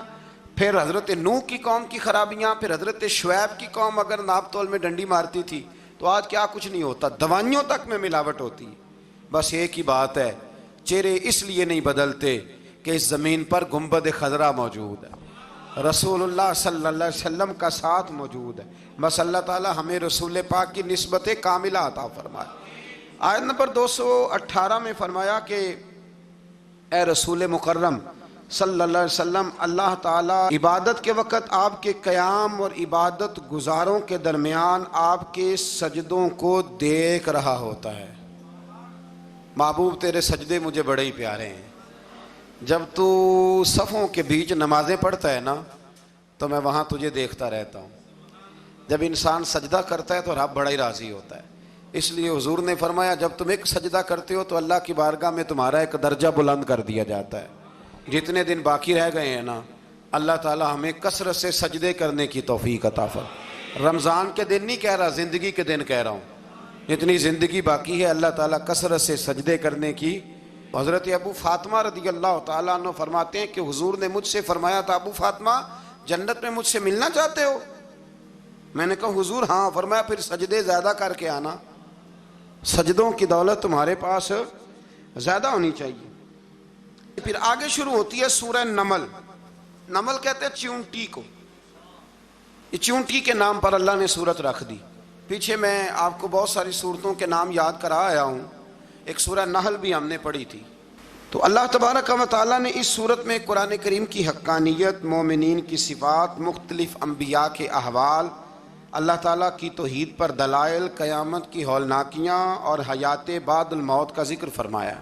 پھر حضرت نوح کی قوم کی خرابیاں، پھر حضرت شعیب کی قوم اگر ناپ تول میں ڈنڈی مارتی تھی تو آج کیا کچھ نہیں ہوتا، دوائیوں تک میں ملاوٹ ہوتی ہے۔ بس ایک ہی بات ہے، چہرے اس لیے نہیں بدلتے کہ اس زمین پر گنبد خضرا موجود ہے، رسول اللہ صلی اللہ علیہ وسلم کا ساتھ موجود ہے۔ بس اللہ تعالی ہمیں رسول پاک کی نسبت کاملہ عطا فرمائے۔ آیت نمبر 218 میں فرمایا کہ اے رسول مکرم صلی اللہ علیہ وسلم، اللہ تعالیٰ عبادت کے وقت آپ کے قیام اور عبادت گزاروں کے درمیان آپ کے سجدوں کو دیکھ رہا ہوتا ہے۔ محبوب تیرے سجدے مجھے بڑے ہی پیارے ہیں، جب تو صفوں کے بیچ نمازیں پڑھتا ہے نا تو میں وہاں تجھے دیکھتا رہتا ہوں۔ جب انسان سجدہ کرتا ہے تو رب بڑا ہی راضی ہوتا ہے، اس لیے حضور نے فرمایا جب تم ایک سجدہ کرتے ہو تو اللہ کی بارگاہ میں تمہارا ایک درجہ بلند کر دیا جاتا ہے۔ جتنے دن باقی رہ گئے ہیں نا، اللہ تعالی ہمیں کثرت سے سجدے کرنے کی توفیق عطا فرمائے۔ رمضان کے دن نہیں کہہ رہا، زندگی کے دن کہہ رہا ہوں، جتنی زندگی باقی ہے اللہ تعالیٰ کثرت سے سجدے کرنے کی۔ حضرت ابو فاطمہ رضی اللہ تعالیٰ عنہ فرماتے ہیں کہ حضور نے مجھ سے فرمایا تھا، ابو فاطمہ جنت میں مجھ سے ملنا چاہتے ہو؟ میں نے کہا حضور ہاں۔ فرمایا پھر سجدے زیادہ کر کے آنا، سجدوں کی دولت تمہارے پاس زیادہ ہونی چاہیے۔ پھر آگے شروع ہوتی ہے سورہ نمل۔ نمل کہتے ہیں چیونٹی کو، یہ چیونٹی کے نام پر اللہ نے سورت رکھ دی۔ پیچھے میں آپ کو بہت ساری سورتوں کے نام یاد کرا آیا ہوں، ایک سورہ نحل بھی ہم نے پڑھی تھی۔ تو اللہ تبارک و تعالیٰ نے اس سورت میں قرآن کریم کی حقانیت، مومنین کی صفات، مختلف انبیاء کے احوال، اللہ تعالیٰ کی توحید پر دلائل، قیامت کی ہولناکیاں اور حیات بعد الموت کا ذکر فرمایا۔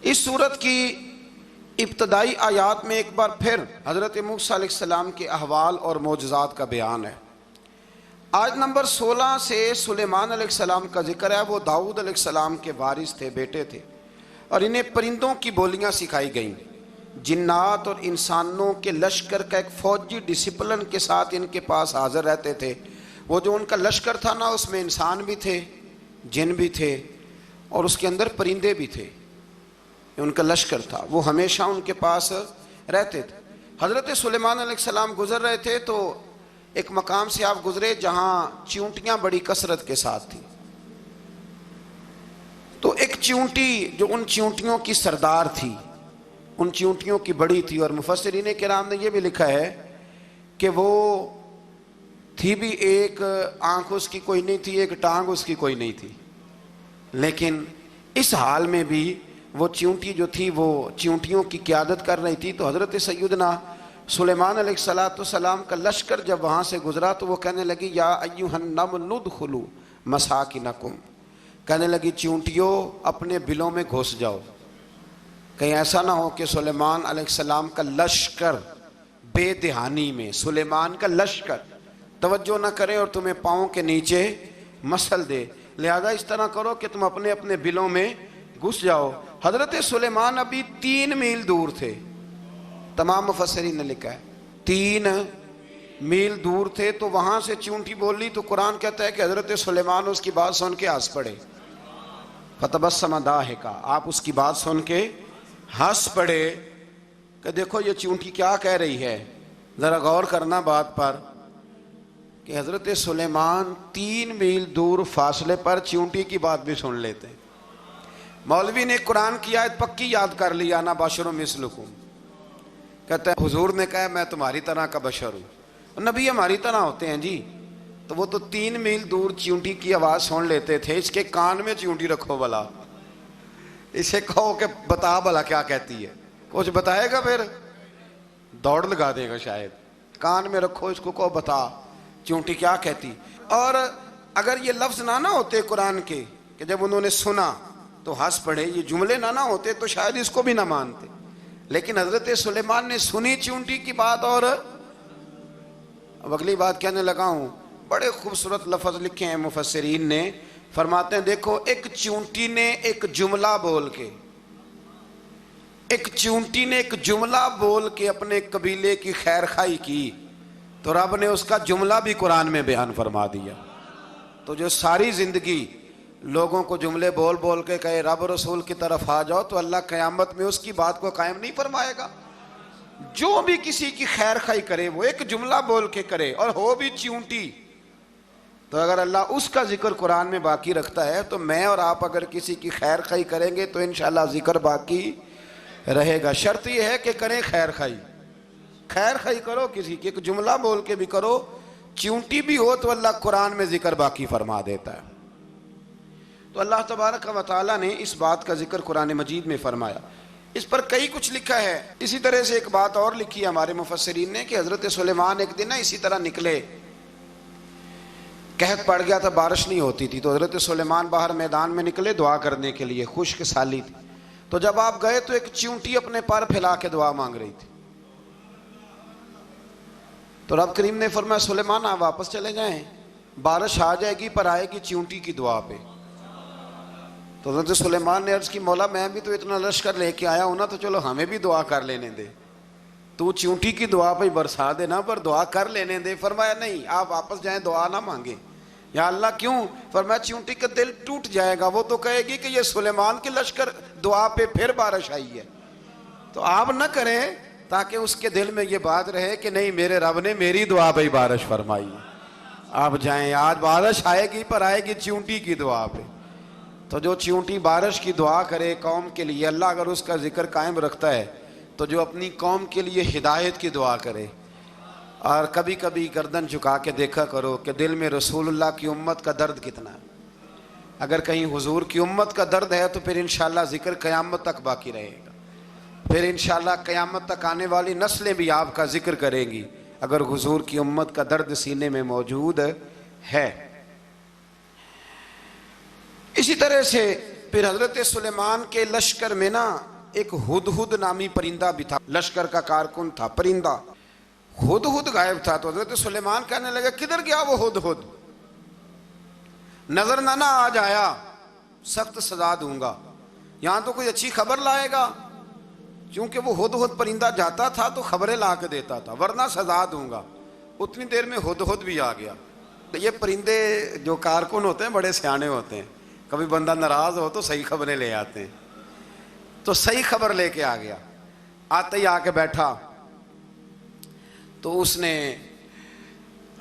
اس سورت کی ابتدائی آیات میں ایک بار پھر حضرت موسیٰ علیہ السلام کے احوال اور معجزات کا بیان ہے۔ آیت نمبر 16 سے سلیمان علیہ السلام کا ذکر ہے۔ وہ داؤد علیہ السلام کے وارث تھے، بیٹے تھے، اور انہیں پرندوں کی بولیاں سکھائی گئیں۔ جنات اور انسانوں کے لشکر کا ایک فوجی ڈسپلن کے ساتھ ان کے پاس حاضر رہتے تھے۔ وہ جو ان کا لشکر تھا نا، اس میں انسان بھی تھے، جن بھی تھے، اور اس کے اندر پرندے بھی تھے۔ ان کا لشکر تھا، وہ ہمیشہ ان کے پاس رہتے تھے۔ حضرت سلیمان علیہ السلام گزر رہے تھے تو ایک مقام سے آپ گزرے جہاں چیونٹیاں بڑی کثرت کے ساتھ تھیں۔ تو ایک چیونٹی جو ان چیونٹیوں کی سردار تھی، ان چیونٹیوں کی بڑی تھی، اور مفسرین کرام نے یہ بھی لکھا ہے کہ وہ تھی بھی ایک آنکھ اس کی کوئی نہیں تھی، ایک ٹانگ اس کی کوئی نہیں تھی، لیکن اس حال میں بھی وہ چیونٹی جو تھی وہ چیونٹیوں کی قیادت کر رہی تھی۔ تو حضرت سیدنا سلیمان علیہ السلام کا لشکر جب وہاں سے گزرا تو وہ کہنے لگی یا ایھا النمل ادخلوا مساکنکم، کہنے لگی چیونٹیوں اپنے بلوں میں گھس جاؤ، کہیں ایسا نہ ہو کہ سلیمان علیہ السلام کا لشکر بے دہانی میں، سلیمان کا لشکر توجہ نہ کرے اور تمہیں پاؤں کے نیچے مسل دے، لہذا اس طرح کرو کہ تم اپنے اپنے بلوں میں گھس جاؤ۔ حضرت سلیمان ابھی 3 میل دور تھے، تمام مفسرین نے لکھا ہے 3 میل دور تھے تو وہاں سے چونٹی بول لی تو قرآن کہتا ہے کہ حضرت سلیمان اس کی بات سن کے ہنس پڑے. فتبسم ضاحکا، آپ اس کی بات سن کے ہنس پڑے کہ دیکھو یہ چونٹی کیا کہہ رہی ہے. ذرا غور کرنا بات پر کہ حضرت سلیمان 3 میل دور فاصلے پر چونٹی کی بات بھی سن لیتے. مولوی نے قرآن کی آیت پکی یاد کر لی، انا بشر مثلکم. کہتا ہے حضور نے کہا میں تمہاری طرح کا بشر ہوں. نبی ہماری طرح ہوتے ہیں جی. تو وہ تو 3 میل دور چونٹی کی آواز سن لیتے تھے. اس کے کان میں چونٹی رکھو بلا، اسے کہو کہ بتا بلا کیا کہتی ہے. کچھ بتائے گا پھر دوڑ لگا دے گا شاید. کان میں رکھو اس کو، کہو بتا چونٹی کیا کہتی. اور اگر یہ لفظ نہ ہوتے قرآن کے کہ جب انہوں نے سنا تو ہنس پڑے، یہ جملے نہ ہوتے تو شاید اس کو بھی نہ مانتے. لیکن حضرت سلیمان نے سنی چونٹی کی بات. اور اب اگلی بات کہنے لگا ہوں، بڑے خوبصورت لفظ لکھے ہیں مفسرین نے. فرماتے ہیں دیکھو ایک چونٹی نے ایک جملہ بول کے اپنے قبیلے کی خیر خواہی کی تو رب نے اس کا جملہ بھی قرآن میں بیان فرما دیا. تو جو ساری زندگی لوگوں کو جملے بول بول کے کہے رب رسول کی طرف آ جاؤ، تو اللہ قیامت میں اس کی بات کو قائم نہیں فرمائے گا. جو بھی کسی کی خیر خواہی کرے وہ ایک جملہ بول کے کرے اور ہو بھی چونٹی، تو اگر اللہ اس کا ذکر قرآن میں باقی رکھتا ہے تو میں اور آپ اگر کسی کی خیر خواہی کریں گے تو انشاءاللہ ذکر باقی رہے گا. شرط یہ ہے کہ کریں خیر خواہی کرو کسی کی، ایک جملہ بول کے بھی کرو، چونٹی بھی ہو تو اللہ قرآن میں ذکر باقی فرما دیتا ہے. تو اللہ تبارک و تعالیٰ نے اس بات کا ذکر قرآن مجید میں فرمایا. اس پر کئی کچھ لکھا ہے. اسی طرح سے ایک بات اور لکھی ہے ہمارے مفسرین نے کہ حضرت سلیمان ایک دن اسی طرح نکلے، قحط پڑ گیا تھا، بارش نہیں ہوتی تھی، تو حضرت سلیمان باہر میدان میں نکلے دعا کرنے کے لیے، خشک سالی تھی. تو جب آپ گئے تو ایک چونٹی اپنے پر پھیلا کے دعا مانگ رہی تھی. تو رب کریم نے فرمایا سلیمان آپ واپس چلے جائیں، بارش آ جائے گی پر آئے گی چونٹی کی دعا پہ. تو حضرت سلیمان نے عرض کی مولا میں بھی تو اتنا لشکر لے کے آیا ہوں نا، تو چلو ہمیں بھی دعا کر لینے دے، تو چونٹی کی دعا پہ برسا دینا پر دعا کر لینے دے. فرمایا نہیں آپ واپس جائیں، دعا نہ مانگیں. یا اللہ کیوں؟ فرمایا چونٹی کا دل ٹوٹ جائے گا، وہ تو کہے گی کہ یہ سلیمان کی لشکر دعا پہ پھر بارش آئی ہے. تو آپ نہ کریں تاکہ اس کے دل میں یہ بات رہے کہ نہیں میرے رب نے میری دعا پہ ہی بارش فرمائی. آپ جائیں، آج بارش آئے گی پر آئے گی چونٹی کی دعا پہ. تو جو چونٹی بارش کی دعا کرے قوم کے لیے، اللہ اگر اس کا ذکر قائم رکھتا ہے تو جو اپنی قوم کے لیے ہدایت کی دعا کرے. اور کبھی کبھی گردن جھکا کے دیکھا کرو کہ دل میں رسول اللہ کی امت کا درد کتنا ہے. اگر کہیں حضور کی امت کا درد ہے تو پھر انشاءاللہ ذکر قیامت تک باقی رہے گا. پھر انشاءاللہ قیامت تک آنے والی نسلیں بھی آپ کا ذکر کریں گی اگر حضور کی امت کا درد سینے میں موجود ہے. اسی طرح سے پھر حضرت سلیمان کے لشکر میں نا ایک ہدہد نامی پرندہ بھی تھا، لشکر کا کارکن تھا پرندہ. ہدہد غائب تھا. تو حضرت سلیمان کہنے لگا کدھر گیا وہ ہدہد؟ نظر نہ آ جایا سخت سزا دوں گا. یہاں تو کوئی اچھی خبر لائے گا، چونکہ وہ ہدہد پرندہ جاتا تھا تو خبریں لا کے دیتا تھا، ورنہ سزا دوں گا. اتنی دیر میں ہدہد بھی آ گیا. یہ پرندے جو کارکن ہوتے ہیں بڑے سیانے ہوتے ہیں، کبھی بندہ ناراض ہو تو صحیح خبریں لے آتے ہیں. تو صحیح خبر لے کے آ گیا. آتے ہی آ کے بیٹھا تو اس نے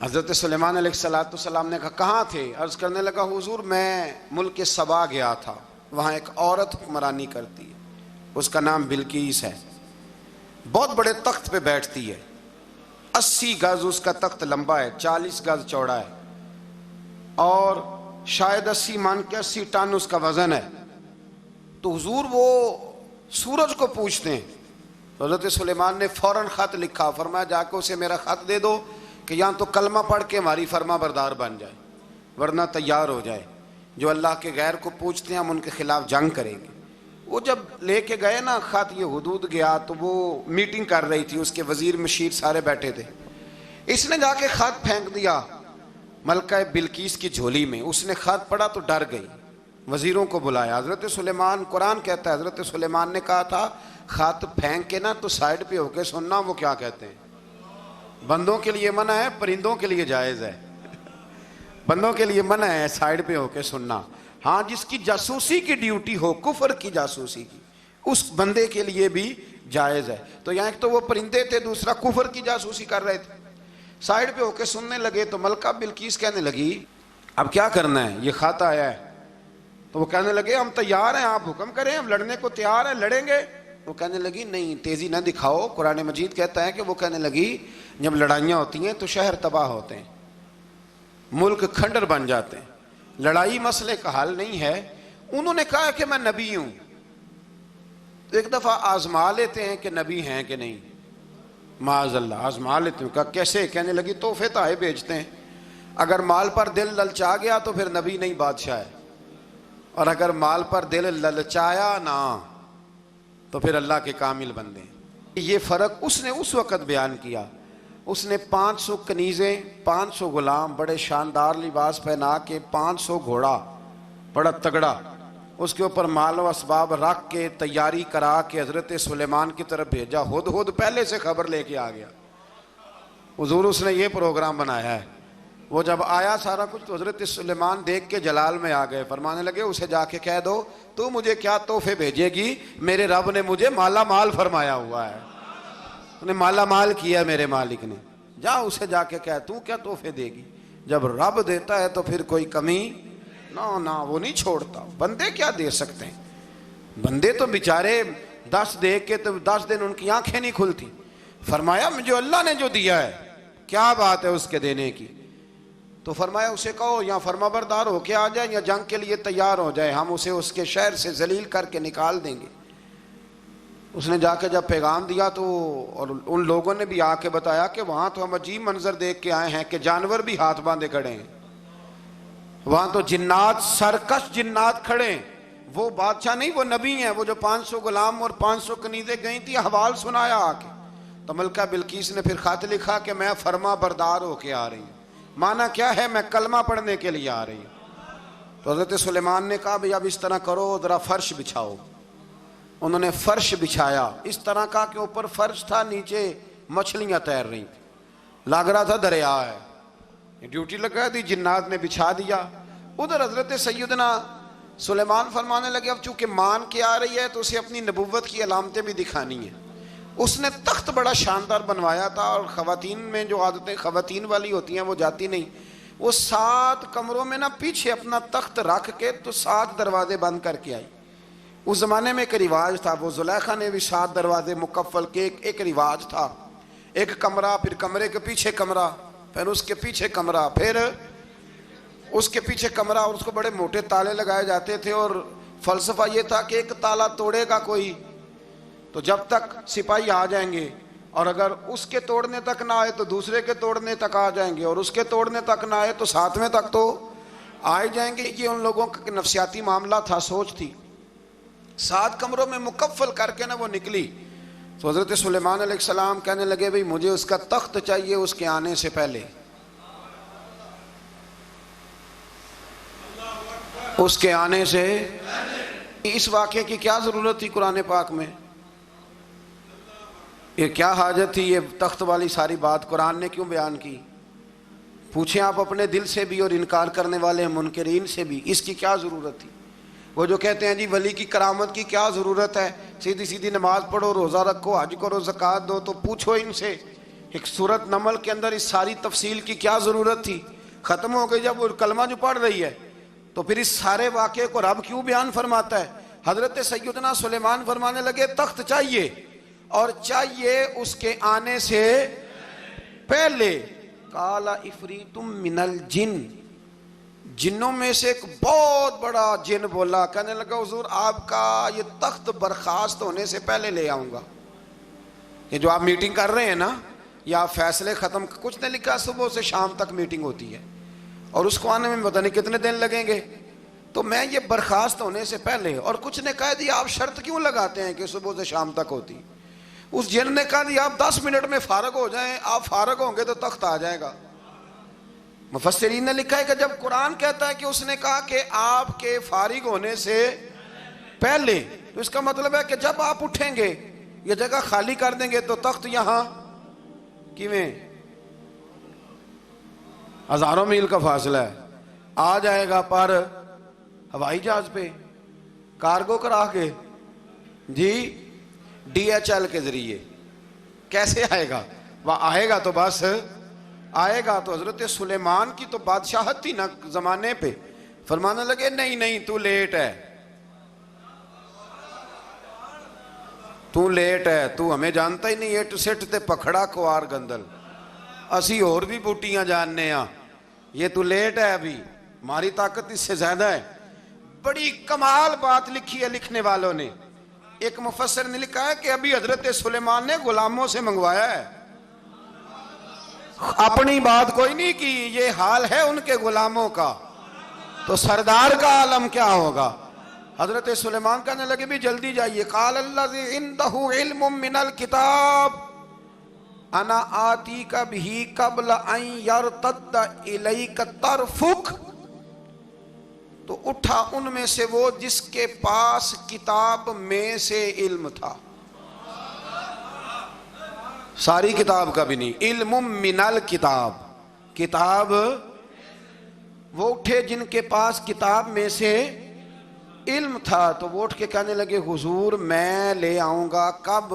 حضرت سلیمان علیہ السلام نے کہا کہاں تھے؟ عرض کرنے لگا حضور میں ملک سبا گیا تھا، وہاں ایک عورت حکمرانی کرتی ہے، اس کا نام بلقیس ہے، بہت بڑے تخت پہ بیٹھتی ہے، 80 گز اس کا تخت لمبا ہے، 40 گز چوڑا ہے، اور شاید 80 من کے 80 ٹن اس کا وزن ہے. تو حضور وہ سورج کو پوچھتے ہیں. حضرت سلیمان نے فوراً خط لکھا، فرمایا جا کے اسے میرا خط دے دو کہ یہاں تو کلمہ پڑھ کے ہماری فرما بردار بن جائے، ورنہ تیار ہو جائے. جو اللہ کے غیر کو پوچھتے ہیں ہم ان کے خلاف جنگ کریں گے. وہ جب لے کے گئے نا خط یہ حدود گیا تو وہ میٹنگ کر رہی تھی، اس کے وزیر مشیر سارے بیٹھے تھے. اس نے جا کے خط پھینک دیا ملکہ بلقیس کی جھولی میں. اس نے خط پڑھا تو ڈر گئی، وزیروں کو بلایا. حضرت سلیمان، قرآن کہتا ہے حضرت سلیمان نے کہا تھا خط پھینک کے نا تو سائڈ پہ ہو کے سننا وہ کیا کہتے ہیں. بندوں کے لیے منع ہے، پرندوں کے لیے جائز ہے۔ بندوں کے لیے منع ہے سائیڈ پہ ہو کے سننا، ہاں جس کی جاسوسی کی ڈیوٹی ہو، کفر کی جاسوسی کی، اس بندے کے لیے بھی جائز ہے۔ تو یہاں ایک تو وہ پرندے تھے، دوسرا کفر کی جاسوسی کر رہے تھے، سائیڈ پہ ہو کے سننے لگے۔ تو ملکہ بلقیس کہنے لگی اب کیا کرنا ہے، یہ خط آیا ہے۔ تو وہ کہنے لگے ہم تیار ہیں، آپ حکم کریں، ہم لڑنے کو تیار ہیں، لڑیں گے۔ وہ کہنے لگی نہیں، تیزی نہ دکھاؤ۔ قرآن مجید کہتا ہے کہ وہ کہنے لگی جب لڑائیاں ہوتی ہیں تو شہر تباہ ہوتے ہیں، ملک کھنڈر بن جاتے ہیں، لڑائی مسئلے کا حل نہیں ہے۔ انہوں نے کہا کہ میں نبی ہوں، تو ایک دفعہ آزما لیتے ہیں کہ نبی ہیں کہ نہیں، معاذ اللہ آزما لیتے ہیں۔ کہا کیسے؟ کہنے لگی تحفے تائے بیچتے ہیں، اگر مال پر دل للچا گیا تو پھر نبی نہیں بادشاہ ہے، اور اگر مال پر دل للچایا نہ تو پھر اللہ کے کامل بندے ہیں۔ یہ فرق اس نے اس وقت بیان کیا۔ اس نے 500 کنیزیں، 500 غلام، بڑے شاندار لباس پہنا کے، 500 گھوڑا بڑا تگڑا، اس کے اوپر مال و اسباب رکھ کے تیاری کرا کے حضرت سلیمان کی طرف بھیجا۔ ہدہد پہلے سے خبر لے کے آ گیا، حضور اس نے یہ پروگرام بنایا ہے۔ وہ جب آیا سارا کچھ تو حضرت سلیمان دیکھ کے جلال میں آ گئے، فرمانے لگے اسے جا کے کہہ دو تو مجھے کیا تحفے بھیجے گی، میرے رب نے مجھے مالا مال فرمایا ہوا ہے، انہیں مالا مال کیا میرے مالک نے، جا اسے جا کے کہہ تو کیا تحفے دے گی۔ جب رب دیتا ہے تو پھر کوئی کمی نہ وہ نہیں چھوڑتا۔ بندے کیا دے سکتے ہیں، بندے تو بیچارے 10 دے کے تو 10 دن ان کی آنکھیں نہیں کھلتی۔ فرمایا جو اللہ نے جو دیا ہے کیا بات ہے اس کے دینے کی۔ تو فرمایا اسے کہو یا فرما بردار ہو کے آ جائے یا جنگ کے لیے تیار ہو جائے، ہم اسے اس کے شہر سے ذلیل کر کے نکال دیں گے۔ اس نے جا کے جب پیغام دیا تو اور ان لوگوں نے بھی آ کے بتایا کہ وہاں تو ہم عجیب منظر دیکھ کے آئے ہیں کہ جانور بھی ہاتھ باندھے کھڑے ہیں، وہاں تو جنات، سرکش جنات کھڑے ہیں۔ وہ بادشاہ نہیں، وہ نبی ہیں، وہ جو 500 غلام اور 500 کنیزیں گئی تھی، حوال سنایا آ کے۔ تو ملکہ بلقیس نے پھر خط لکھا کہ میں فرما بردار ہو کے آ رہی ہوں۔ معنی کیا ہے؟ میں کلمہ پڑھنے کے لیے آ رہی ہوں۔ تو حضرت سلیمان نے کہا بھئی اب اس طرح کرو، ذرا فرش بچھاؤ۔ انہوں نے فرش بچھایا، اس طرح کا کہ اوپر فرش تھا، نیچے مچھلیاں تیر رہی تھیں، لگ رہا تھا دریا ہے۔ ڈیوٹی لگا دی، جنات نے بچھا دیا۔ ادھر حضرت سیدنا سلیمان فرمانے لگے اب چونکہ مان کے آ رہی ہے تو اسے اپنی نبوت کی علامتیں بھی دکھانی ہیں۔ اس نے تخت بڑا شاندار بنوایا تھا، اور خواتین میں جو عادتیں خواتین والی ہوتی ہیں وہ جاتی نہیں، وہ 7 کمروں میں پیچھے اپنا تخت رکھ کے تو 7 دروازے بند کر کے آئی۔ اس زمانے میں ایک رواج تھا، وہ زلیخا نے بھی 7 دروازے مکفل کے ایک رواج تھا، ایک کمرہ، پھر کمرے کے پیچھے کمرہ، پھر اس کے پیچھے کمرہ، پھر اس کے پیچھے کمرہ، اور اس کو بڑے موٹے تالے لگائے جاتے تھے۔ اور فلسفہ یہ تھا کہ ایک تالا توڑے گا کوئی تو جب تک سپاہی آ جائیں گے، اور اگر اس کے توڑنے تک نہ آئے تو دوسرے کے توڑنے تک آ جائیں گے، اور اس کے توڑنے تک نہ آئے تو 7ویں تک تو آئے جائیں گے۔ یہ ان لوگوں کا نفسیاتی معاملہ تھا، سوچ تھی۔ 7 کمروں میں مکفل کر کے وہ نکلی تو حضرت سلیمان علیہ السلام کہنے لگے بھئی مجھے اس کا تخت چاہیے اس کے آنے سے پہلے، اس کے آنے سے۔ اس واقعے کی کیا ضرورت تھی قرآن پاک میں؟ یہ کیا حاجت تھی یہ تخت والی ساری بات قرآن نے کیوں بیان کی؟ پوچھیں آپ اپنے دل سے بھی اور انکار کرنے والے منکرین سے بھی، اس کی کیا ضرورت تھی؟ وہ جو کہتے ہیں جی ولی کی کرامت کی کیا ضرورت ہے، سیدھی نماز پڑھو، روزہ رکھو، حج کرو، زکوٰۃ دو، تو پوچھو ان سے ایک سورت نمل کے اندر اس ساری تفصیل کی کیا ضرورت تھی؟ ختم ہو گئی جب وہ کلمہ جو پڑھ رہی ہے، تو پھر اس سارے واقعے کو رب کیوں بیان فرماتا ہے؟ حضرت سیدنا سلیمان فرمانے لگے تخت چاہیے، اور چاہیے اس کے آنے سے پہلے۔ قال عفریت من الجن، جنوں میں سے ایک بہت بڑا جن بولا، کہنے لگا حضور آپ کا یہ تخت برخاست ہونے سے پہلے لے آؤں گا۔ یہ جو آپ میٹنگ کر رہے ہیں نا، یا آپ فیصلے ختم، کچھ نے لکھا صبح سے شام تک میٹنگ ہوتی ہے اور اس کو آنے میں پتہ نہیں کتنے دن لگیں گے، تو میں یہ برخاست ہونے سے پہلے، اور کچھ نے کہہ دیا آپ شرط کیوں لگاتے ہیں کہ صبح سے شام تک ہوتی؟ اس جن نے کہا دیا آپ 10 منٹ میں فارغ ہو جائیں، آپ فارغ ہوں گے تو تخت آ جائے گا۔ مفسرین نے لکھا ہے کہ جب قرآن کہتا ہے کہ اس نے کہا کہ آپ کے فارغ ہونے سے پہلے، تو اس کا مطلب ہے کہ جب آپ اٹھیں گے، یہ جگہ خالی کر دیں گے تو تخت یہاں کیویں ہزاروں میل کا فاصلہ ہے، آ جائے گا پر ہوائی جہاز پہ کارگو کرا کے، جی ڈی ایچ ایل کے ذریعے کیسے آئے گا؟ وہ آئے گا تو بس آئے گا تو حضرت سلیمان کی تو بادشاہت تھی نا زمانے پہ، فرمانے لگے نہیں نہیں تو لیٹ ہے، تو لیٹ ہے، تو ہمیں جانتا ہی نہیں، ایٹ سٹ تے پکھڑا کوار گندل، اسی اور بھی بوٹیاں جاننے ہاں، یہ تو لیٹ ہے، ابھی ہماری طاقت اس سے زیادہ ہے۔ بڑی کمال بات لکھی ہے لکھنے والوں نے، ایک مفسر نے لکھا ہے کہ ابھی حضرت سلیمان نے غلاموں سے منگوایا ہے، اپنی بات کوئی نہیں کی، یہ حال ہے ان کے غلاموں کا، تو سردار کا عالم کیا ہوگا؟ حضرت سلیمان کہنے لگے بھی جلدی جائیے، قال الذی عنده علم من الکتاب انا آتیک بہ قبل ان یرتد الیک طرفک، تو اٹھا ان میں سے وہ جس کے پاس کتاب میں سے علم تھا، ساری کتاب کا بھی نہیں، علم من الکتاب، کتاب، وہ اٹھے جن کے پاس کتاب میں سے علم تھا، تو وہ اٹھ کے کہنے لگے حضور میں لے آؤں گا، کب؟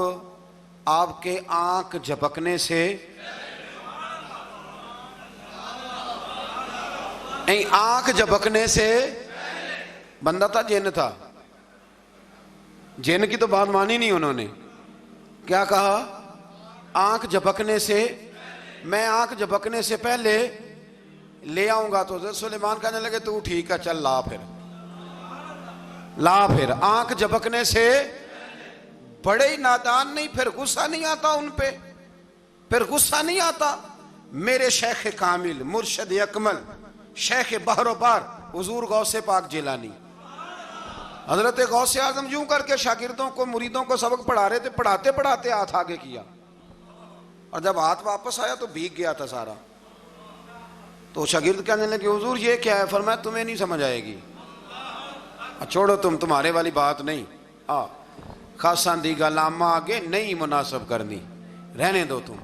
آپ کے آنکھ جھپکنے سے، آنکھ جھپکنے سے، بندہ تھا جن تھا، جن کی تو بات مانی نہیں انہوں نے، کیا کہا؟ آنکھ جھپکنے سے، میں آنکھ جھپکنے سے پہلے لے آؤں گا، تو حضرت سلیمان کہنے لگے تو ٹھیک ہے چل لا، پھر لا، پھر آنکھ جھپکنے سے، بڑے ہی نادان نہیں، پھر غصہ نہیں آتا ان پہ، پھر غصہ نہیں آتا، میرے شیخ کامل مرشد اکمل شیخ بحر و بار حضور غوث پاک جیلانی، حضرت غوث اعظم یوں کر کے شاگردوں کو مریدوں کو سبق پڑھا رہے تھے، پڑھاتے پڑھاتے ہاتھ آگے کیا، اور جب ہاتھ واپس آیا تو بھیگ گیا تھا سارا، تو شاگرد کہنے لگے حضور یہ کیا ہے؟ فرمایا تمہیں نہیں سمجھ آئے گی، چھوڑو تمہارے والی بات نہیں، خاصاں دی گل آما آگے نہیں مناسب کرنی، رہنے دو تم۔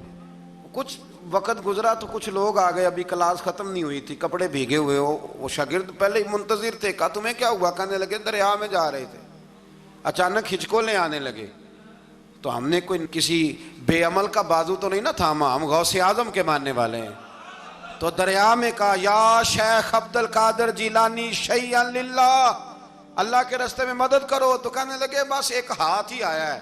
کچھ وقت گزرا تو کچھ لوگ آ گئے، ابھی کلاس ختم نہیں ہوئی تھی، کپڑے بھیگے ہوئے ہو، وہ شاگرد پہلے ہی منتظر تھے، کہا تمہیں کیا ہوا؟ کہنے لگے دریا میں جا رہے تھے، اچانک ہچکولیں آنے لگے، تو ہم نے کوئی کسی بے عمل کا بازو تو نہیں نہ تھاما، ہم غوث اعظم کے ماننے والے ہیں، تو دریا میں کہا یا شیخ عبد القادر جیلانی شیئا للہ، اللہ کے راستے میں مدد کرو، تو کہنے لگے بس ایک ہاتھ ہی آیا ہے،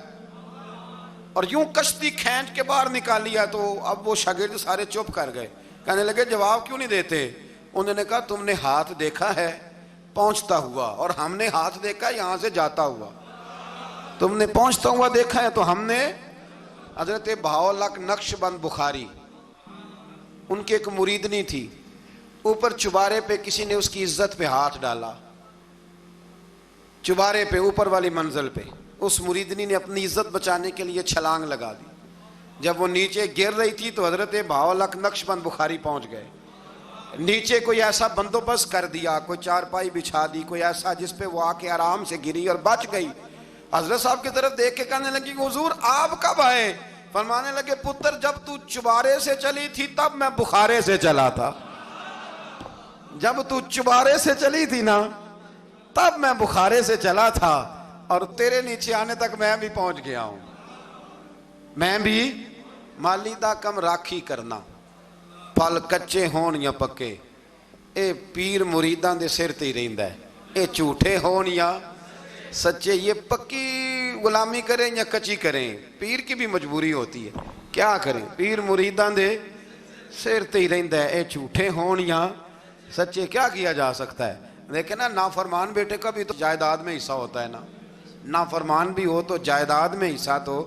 اور یوں کشتی کھینچ کے باہر نکالی ہے، تو اب وہ شاگرد سارے چپ کر گئے، کہنے لگے جواب کیوں نہیں دیتے؟ انہوں نے کہا تم نے ہاتھ دیکھا ہے پہنچتا ہوا، اور ہم نے ہاتھ دیکھا ہے یہاں سے جاتا ہوا، تم نے پہنچتا ہوا دیکھا ہے، تو ہم نے حضرت بہاؤالحق نقشبند بخاری، ان کی ایک مریدنی تھی، اوپر چبارے پہ کسی نے اس کی عزت پہ ہاتھ ڈالا، چبارے پہ اوپر والی منزل پہ، اس مریدنی نے اپنی عزت بچانے کے لیے چھلانگ لگا دی، جب وہ نیچے گر رہی تھی تو حضرت بہاؤالحق نقشبند بخاری پہنچ گئے، نیچے کوئی ایسا بندوبست کر دیا، کوئی چارپائی بچھا دی، کوئی ایسا جس پہ وہ آ کے آرام سے گری اور بچ گئی، حضرت صاحب کی طرف دیکھ کے کہنے لگی حضور آپ کب آئے؟ فرمانے لگے پتر جب تو چبارے سے چلی تھی تب میں بخارے سے چلا تھا، جب تو چبارے سے چلی تھی نا تب میں بخارے سے چلا تھا، اور تیرے نیچے آنے تک میں بھی پہنچ گیا ہوں، میں بھی مالی دا کم راکھی کرنا، پھل کچے ہون یا پکے، اے پیر مریداں دے سر تے ہی رہندا ہے، اے جھوٹے ہون یا سچے، یہ پکی غلامی کریں یا کچی کریں، پیر کی بھی مجبوری ہوتی ہے، کیا کریں، پیر مریداں دے سر تے ہی رہندا ہے، اے جھوٹے ہون یا سچے، کیا کیا جا سکتا ہے؟ لیکن نا نافرمان بیٹے کا بھی تو جائیداد میں حصہ ہوتا ہے نا، نافرمان بھی ہو تو جائیداد میں حصہ، تو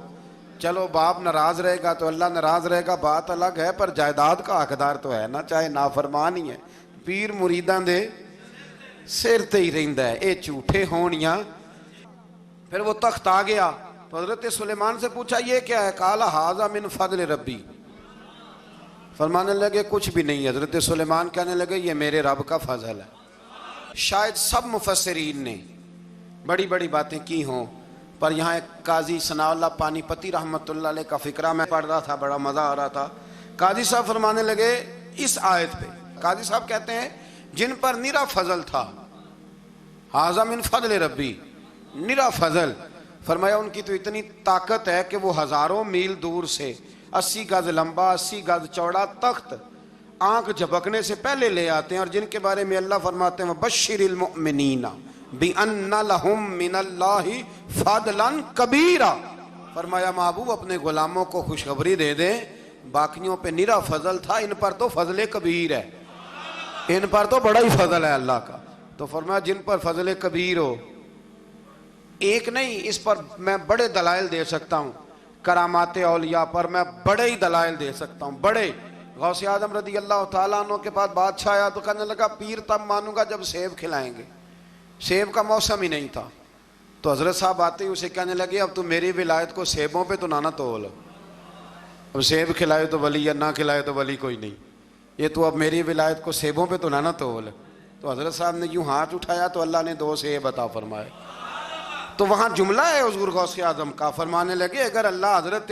چلو باپ ناراض رہے گا تو اللہ ناراض رہے گا، بات الگ ہے، پر جائیداد کا حقدار تو ہے نا، چاہے نافرمان ہی ہے، پیر مریداں دے سر تے ہی رہندا ہے، اے جھوٹے ہون یا۔ پھر وہ تخت آ گیا تو حضرت سلیمان سے پوچھا یہ کیا ہے؟ قال ھذا من فضل ربی، فرمانے لگے کچھ بھی نہیں، حضرت سلیمان کہنے لگے یہ میرے رب کا فضل ہے۔ شاید سب مفسرین نے بڑی بڑی باتیں کی ہوں، پر یہاں ایک قاضی ثناء اللہ پانی پتی رحمۃ اللہ علیہ کا فقرہ میں پڑھ رہا تھا، بڑا مزہ آ رہا تھا، قاضی صاحب فرمانے لگے اس آیت پہ قاضی صاحب کہتے ہیں جن پر نرا فضل تھا، ھذا من فضل ربی، نرا فضل، فرمایا ان کی تو اتنی طاقت ہے کہ وہ ہزاروں میل دور سے 80 گز لمبا 80 گز چوڑا تخت آنکھ جھپکنے سے پہلے لے آتے ہیں، اور جن کے بارے میں اللہ فرماتے ہیں وَبَشِّرِ الْمُؤْمِنِينَ بِأَنَّ لَهُم مِّنَ اللَّهِ فَضْلًا كَبِيرًا، فرمایا محبوب اپنے غلاموں کو خوشخبری دے دیں، باقیوں پہ نرا فضل تھا، ان پر تو فضل کبیر ہے، ان پر تو بڑا ہی فضل ہے اللہ کا۔ تو فرمایا جن پر فضل کبیر ہو، ایک نہیں، اس پر میں بڑے دلائل دے سکتا ہوں، کرامات اولیاء پر میں بڑے ہی دلائل دے سکتا ہوں، بڑے۔ غوث اعظم رضی اللہ تعالیٰ عنہ کے پاس بادشاہ آیا تو کہنے لگا پیر تب مانوں گا جب سیب کھلائیں گے، سیب کا موسم ہی نہیں تھا۔ تو حضرت صاحب آتے ہی اسے کہنے لگے اب تو میری ولایت کو سیبوں پہ تو نہ تول، اب سیب کھلائے تو ولی یا نہ کھلائے تو ولی کوئی نہیں، یہ تو اب میری ولایت کو سیبوں پہ تو نہ تول۔ تو حضرت صاحب نے یوں ہاتھ اٹھایا تو اللہ نے 2 سیب عطا فرمائے۔ تو وہاں جملہ ہے حضور غوث اعظم کا، فرمانے لگے اگر اللہ حضرت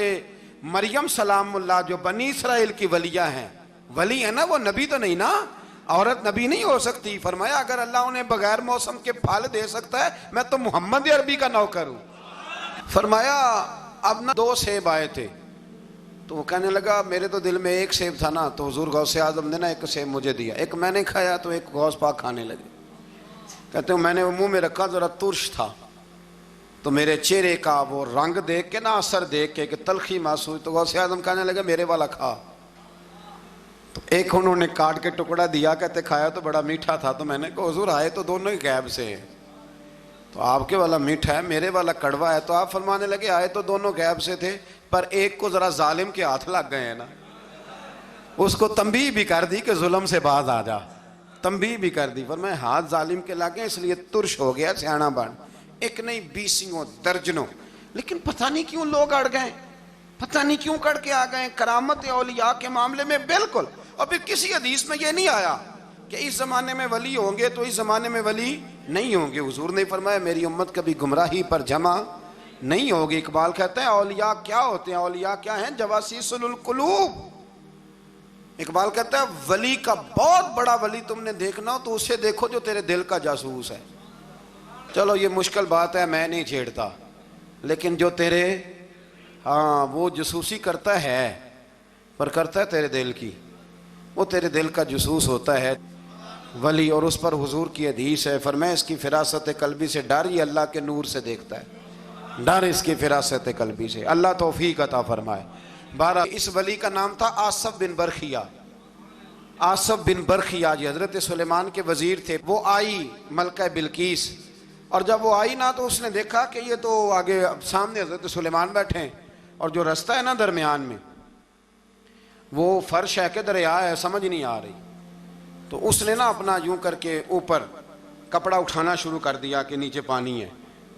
مریم سلام اللہ جو بنی اسرائیل کی ولیہ ہیں، ولی ہے نا، وہ نبی تو نہیں نا، عورت نبی نہیں ہو سکتی، فرمایا اگر اللہ انہیں بغیر موسم کے پھل دے سکتا ہے میں تو محمد عربی کا نوکر ہوں۔ فرمایا اب نہ 2 سیب آئے تھے، تو وہ کہنے لگا میرے تو دل میں 1 سیب تھا نا، تو حضور غوث اعظم نے نا 1 سیب مجھے دیا، 1 میں نے کھایا تو 1 غوث پاک کھانے لگے، کہتے ہیں میں نے منہ میں رکھا ذرا ترش تھا، تو میرے چہرے کا وہ رنگ دیکھ کے نا، اثر دیکھ کے کہ تلخی محسوس، تو غوث اعظم کہنے لگے میرے والا کھا، تو 1 انہوں نے کاٹ کے ٹکڑا دیا، کہتے کھایا تو بڑا میٹھا تھا، تو میں نے کہا حضور آئے تو دونوں ہی غیب سے ہیں، تو آپ کے والا میٹھا ہے میرے والا کڑوا ہے، تو آپ فرمانے لگے آئے تو دونوں غیب سے تھے، پر ایک کو ذرا ظالم کے ہاتھ لگ گئے ہیں نا، اس کو تنبیہ بھی کر دی کہ ظلم سے باز آ جا، تنبیہ بھی کر دی، فرمایا ہاتھ ظالم کے لگے اس لیے ترش ہو گیا سیانا بن، 1 نہیں 20 درجنوں، لیکن پتہ نہیں کیوں لوگ اڑ گئے، پتہ نہیں کیوں کڑ کے آ گئے کرامت اولیاء کے معاملے میں بالکل۔ اور پھر کسی حدیث میں یہ نہیں آیا کہ اس زمانے میں ولی ہوں گے تو اس زمانے میں ولی نہیں ہوں گے، حضور نے فرمایا میری امت کبھی گمراہی پر جمع نہیں ہوگی۔ اقبال کہتے ہیں اولیاء کیا ہوتے ہیں، اولیاء کیا ہیں، جواسیس القلوب۔ اقبال کہتا ہے ولی کا بہت بڑا ولی تم نے دیکھنا ہو تو اسے دیکھو جو تیرے دل کا جاسوس ہے۔ چلو یہ مشکل بات ہے میں نہیں چھیڑتا، لیکن جو تیرے وہ جاسوسی کرتا ہے، پر کرتا ہے تیرے دل کی، وہ تیرے دل کا جاسوس ہوتا ہے ولی۔ اور اس پر حضور کی حدیث ہے، فرمایا اس کی فراست قلبی سے ڈر، یہ اللہ کے نور سے دیکھتا ہے، ڈر اس کی فراست قلبی سے، اللہ توفیق عطا فرمائے۔ بارہ اس ولی کا نام تھا آصف بن برخیہ، آصف بن برخیہ جی حضرت سلیمان کے وزیر تھے۔ وہ آئی ملکہ بلقیس، اور جب وہ آئی نا تو اس نے دیکھا کہ یہ تو آگے سامنے حضرت سلیمان بیٹھے ہیں، اور جو رستہ ہے نا درمیان میں وہ فرش ہے کہ دریا ہے سمجھ نہیں آ رہی، تو اس نے نا اپنا یوں کر کے اوپر کپڑا اٹھانا شروع کر دیا کہ نیچے پانی ہے،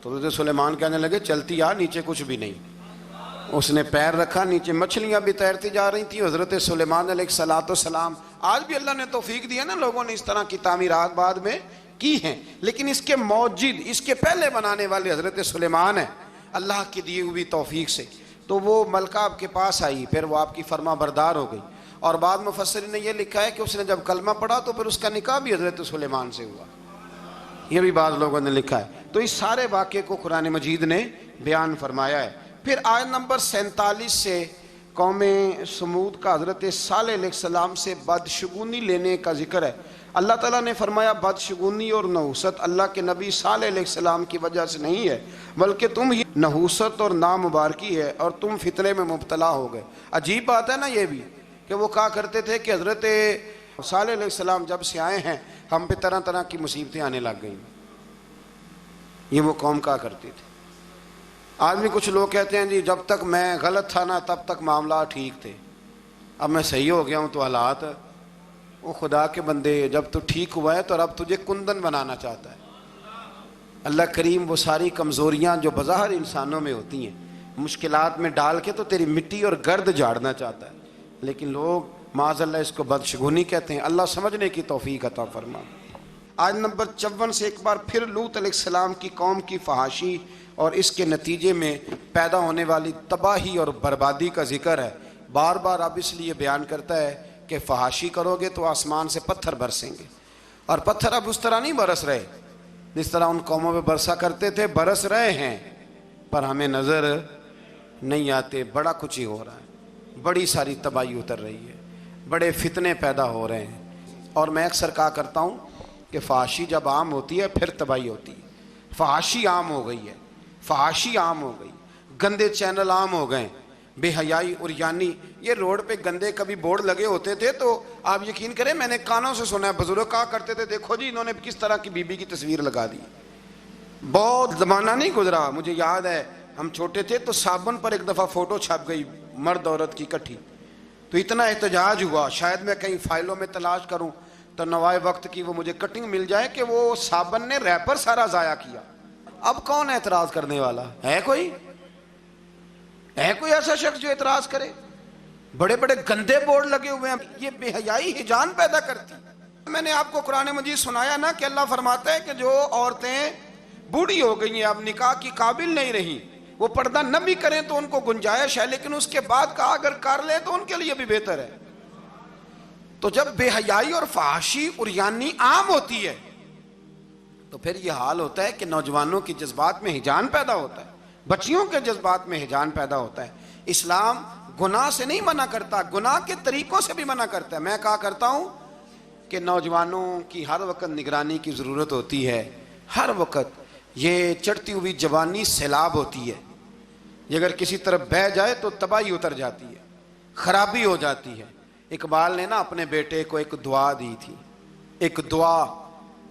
تو حضرت سلیمان کہنے لگے چلتی آ، نیچے کچھ بھی نہیں۔ اس نے پیر رکھا، نیچے مچھلیاں بھی تیرتی جا رہی تھیں۔ حضرت سلیمان علیہ السلام، آج بھی اللہ نے توفیق دی ہے نا، لوگوں نے اس طرح کی تعمیرات بعد میں کی ہیں، لیکن اس کے موجد، اس کے پہلے بنانے والے حضرت سلیمان ہیں اللہ کی دی ہوئی توفیق سے۔ تو وہ ملکہ آپ کے پاس آئی، پھر وہ آپ کی فرما بردار ہو گئی، اور بعد مفسرین نے یہ لکھا ہے کہ اس نے جب کلمہ پڑھا تو پھر اس کا نکاح بھی حضرت سلیمان سے ہوا، یہ بھی بعض لوگوں نے لکھا ہے۔ تو اس سارے واقعے کو قرآن مجید نے بیان فرمایا ہے۔ پھر آیت نمبر 47 سے قوم سمود کا حضرت صالح علیہ السلام سے بدشگونی لینے کا ذکر ہے۔ اللہ تعالیٰ نے فرمایا بدشگونی اور نحوست اللہ کے نبی صالح علیہ السلام کی وجہ سے نہیں ہے، بلکہ تم ہی نحوست اور نامبارکی ہے اور تم فتنے میں مبتلا ہو گئے۔ عجیب بات ہے نا یہ بھی، کہ وہ کہا کرتے تھے کہ حضرت صالح علیہ السلام جب سے آئے ہیں ہم پہ طرح طرح کی مصیبتیں آنے لگ گئیں، یہ وہ قوم کہا کرتی تھی۔ آج بھی کچھ لوگ کہتے ہیں جی جب تک میں غلط تھا نا تب تک معاملات ٹھیک تھے، اب میں صحیح ہو گیا ہوں تو حالات، وہ خدا کے بندے جب تو ٹھیک ہوا ہے تو رب تجھے کندن بنانا چاہتا ہے۔ اللہ کریم وہ ساری کمزوریاں جو بظاہر انسانوں میں ہوتی ہیں مشکلات میں ڈال کے تو تیری مٹی اور گرد جھاڑنا چاہتا ہے، لیکن لوگ معاذ اللہ اس کو بدشگونی کہتے ہیں۔ اللہ سمجھنے کی توفیق عطا فرما۔ آیت نمبر 54 سے ایک بار پھر لوط علیہ السلام کی قوم کی فحاشی اور اس کے نتیجے میں پیدا ہونے والی تباہی اور بربادی کا ذکر ہے۔ بار بار اب اس لیے بیان کرتا ہے کہ فحاشی کرو گے تو آسمان سے پتھر برسیں گے، اور پتھر اب اس طرح نہیں برس رہے جس طرح ان قوموں پہ برسا کرتے تھے، برس رہے ہیں پر ہمیں نظر نہیں آتے۔ بڑا کچھ ہی ہو رہا ہے، بڑی ساری تباہی اتر رہی ہے، بڑے فتنے پیدا ہو رہے ہیں۔ اور میں اکثر کہا کرتا ہوں کہ فحاشی جب عام ہوتی ہے پھر تباہی ہوتی ہے۔ فحاشی عام ہو گئی ہے، فحاشی عام ہو گئی، گندے چینل عام ہو گئے، بے حیائی اور یعنی یہ روڈ پہ گندے کبھی بورڈ لگے ہوتے تھے تو آپ یقین کریں میں نے کانوں سے سنا ہے، بزرگ کہا کرتے تھے دیکھو جی انہوں نے کس طرح کی بی بی کی تصویر لگا دی۔ بہت زمانہ نہیں گزرا، مجھے یاد ہے ہم چھوٹے تھے تو صابن پر ایک دفعہ فوٹو چھپ گئی مرد عورت کی اکٹھی، تو اتنا احتجاج ہوا، شاید میں کہیں فائلوں میں تلاش کروں تو نوائے وقت کی وہ مجھے کٹنگ مل جائے کہ وہ صابن نے ریپر سارا ضائع کیا۔ اب کون اعتراض کرنے والا ہے؟ کوئی ایسا شخص جو اعتراض کرے؟ بڑے بڑے گندے بورڈ لگے ہوئے ہیں، یہ بے حیائی ہجان پیدا کرتی۔ میں نے آپ کو قرآن مجید سنایا نا کہ اللہ فرماتا ہے کہ جو عورتیں بوڑھی ہو گئی ہیں اب نکاح کی قابل نہیں رہی، وہ پردہ نہ بھی کریں تو ان کو گنجائش ہے، لیکن اس کے بعد کا اگر کر لیں تو ان کے لیے بھی بہتر ہے۔ تو جب بے حیائی اور فحاشی اور یعنی عام ہوتی ہے تو پھر یہ حال ہوتا ہے کہ نوجوانوں کے جذبات میں ہجان پیدا ہوتا ہے، بچیوں کے جذبات میں ہجان پیدا ہوتا ہے۔ اسلام گناہ سے نہیں منع کرتا، گناہ کے طریقوں سے بھی منع کرتا ہے۔ میں کہا کرتا ہوں کہ نوجوانوں کی ہر وقت نگرانی کی ضرورت ہوتی ہے، ہر وقت۔ یہ چڑھتی ہوئی جوانی سیلاب ہوتی ہے، یہ اگر کسی طرف بہہ جائے تو تباہی اتر جاتی ہے، خرابی ہو جاتی ہے۔ اقبال نے نا اپنے بیٹے کو ایک دعا دی تھی، ایک دعا۔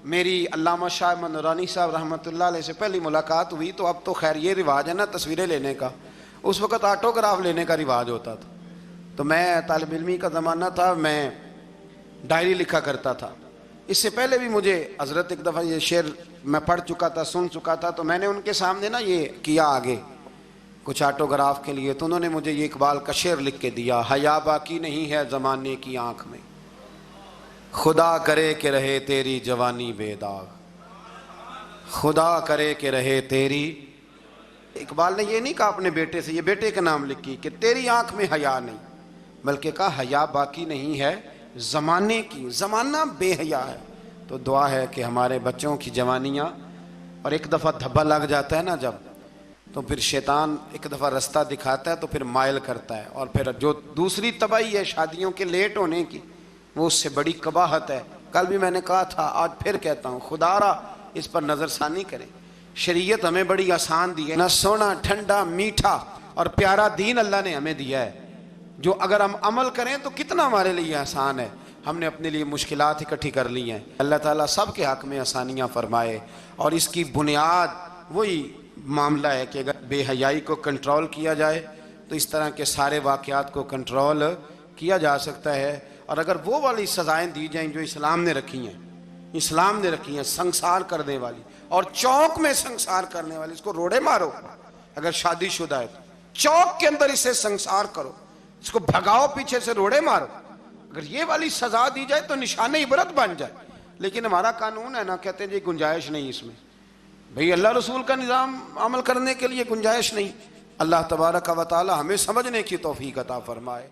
میری علامہ شاہ احمد نورانی صاحب رحمۃ اللہ علیہ سے پہلی ملاقات ہوئی تو اب تو خیر یہ رواج ہے نا تصویریں لینے کا، اس وقت آٹوگراف لینے کا رواج ہوتا تھا۔ تو میں طالب علمی کا زمانہ تھا، میں ڈائری لکھا کرتا تھا۔ اس سے پہلے بھی مجھے حضرت ایک دفعہ یہ شعر میں پڑھ چکا تھا، سن چکا تھا، تو میں نے ان کے سامنے نا یہ کیا آگے کچھ آٹوگراف کے لیے، تو انہوں نے مجھے یہ اقبال کا شعر لکھ کے دیا، حیا باقی نہیں ہے زمانے کی آنکھ میں، خدا کرے کہ رہے تیری جوانی بے داغ، خدا کرے کہ رہے تیری۔ اقبال نے یہ نہیں کہا اپنے بیٹے سے، یہ بیٹے کا نام لکھی کہ تیری آنکھ میں حیا نہیں، بلکہ کہا حیا باقی نہیں ہے زمانے کی، زمانہ بے حیا ہے۔ تو دعا ہے کہ ہمارے بچوں کی جوانیاں، اور ایک دفعہ دھبا لگ جاتا ہے نا جب، تو پھر شیطان ایک دفعہ رستہ دکھاتا ہے تو پھر مائل کرتا ہے، اور پھر جو دوسری تباہی ہے شادیوں کے لیٹ ہونے کی، وہ اس سے بڑی قباحت ہے۔ کل بھی میں نے کہا تھا، آج پھر کہتا ہوں، خدا را اس پر نظر ثانی کرے۔ شریعت ہمیں بڑی آسان دی ہے، نہ سونا ٹھنڈا میٹھا اور پیارا دین اللہ نے ہمیں دیا ہے، جو اگر ہم عمل کریں تو کتنا ہمارے لیے آسان ہے۔ ہم نے اپنے لیے مشکلات اکٹھی کر لی ہیں۔ اللہ تعالیٰ سب کے حق میں آسانیاں فرمائے، اور اس کی بنیاد وہی معاملہ ہے کہ اگر بے حیائی کو کنٹرول کیا جائے تو اس طرح کے سارے واقعات کو کنٹرول کیا جا سکتا ہے۔ اور اگر وہ والی سزائیں دی جائیں جو اسلام نے رکھی ہیں، اسلام نے رکھی ہیں، سنسار کرنے والی اور چوک میں سنسار کرنے والی، اس کو روڑے مارو، اگر شادی شدہ ہے تو چوک کے اندر اسے سنسار کرو، اس کو بھگاؤ، پیچھے سے روڑے مارو، اگر یہ والی سزا دی جائے تو نشان عبرت بن جائے۔ لیکن ہمارا قانون ہے نا، کہتے ہیں جی گنجائش نہیں اس میں، بھئی اللہ رسول کا نظام عمل کرنے کے لیے گنجائش نہیں۔ اللہ تبارک و تعالی ہمیں سمجھنے کی توفیق عطا فرمائے۔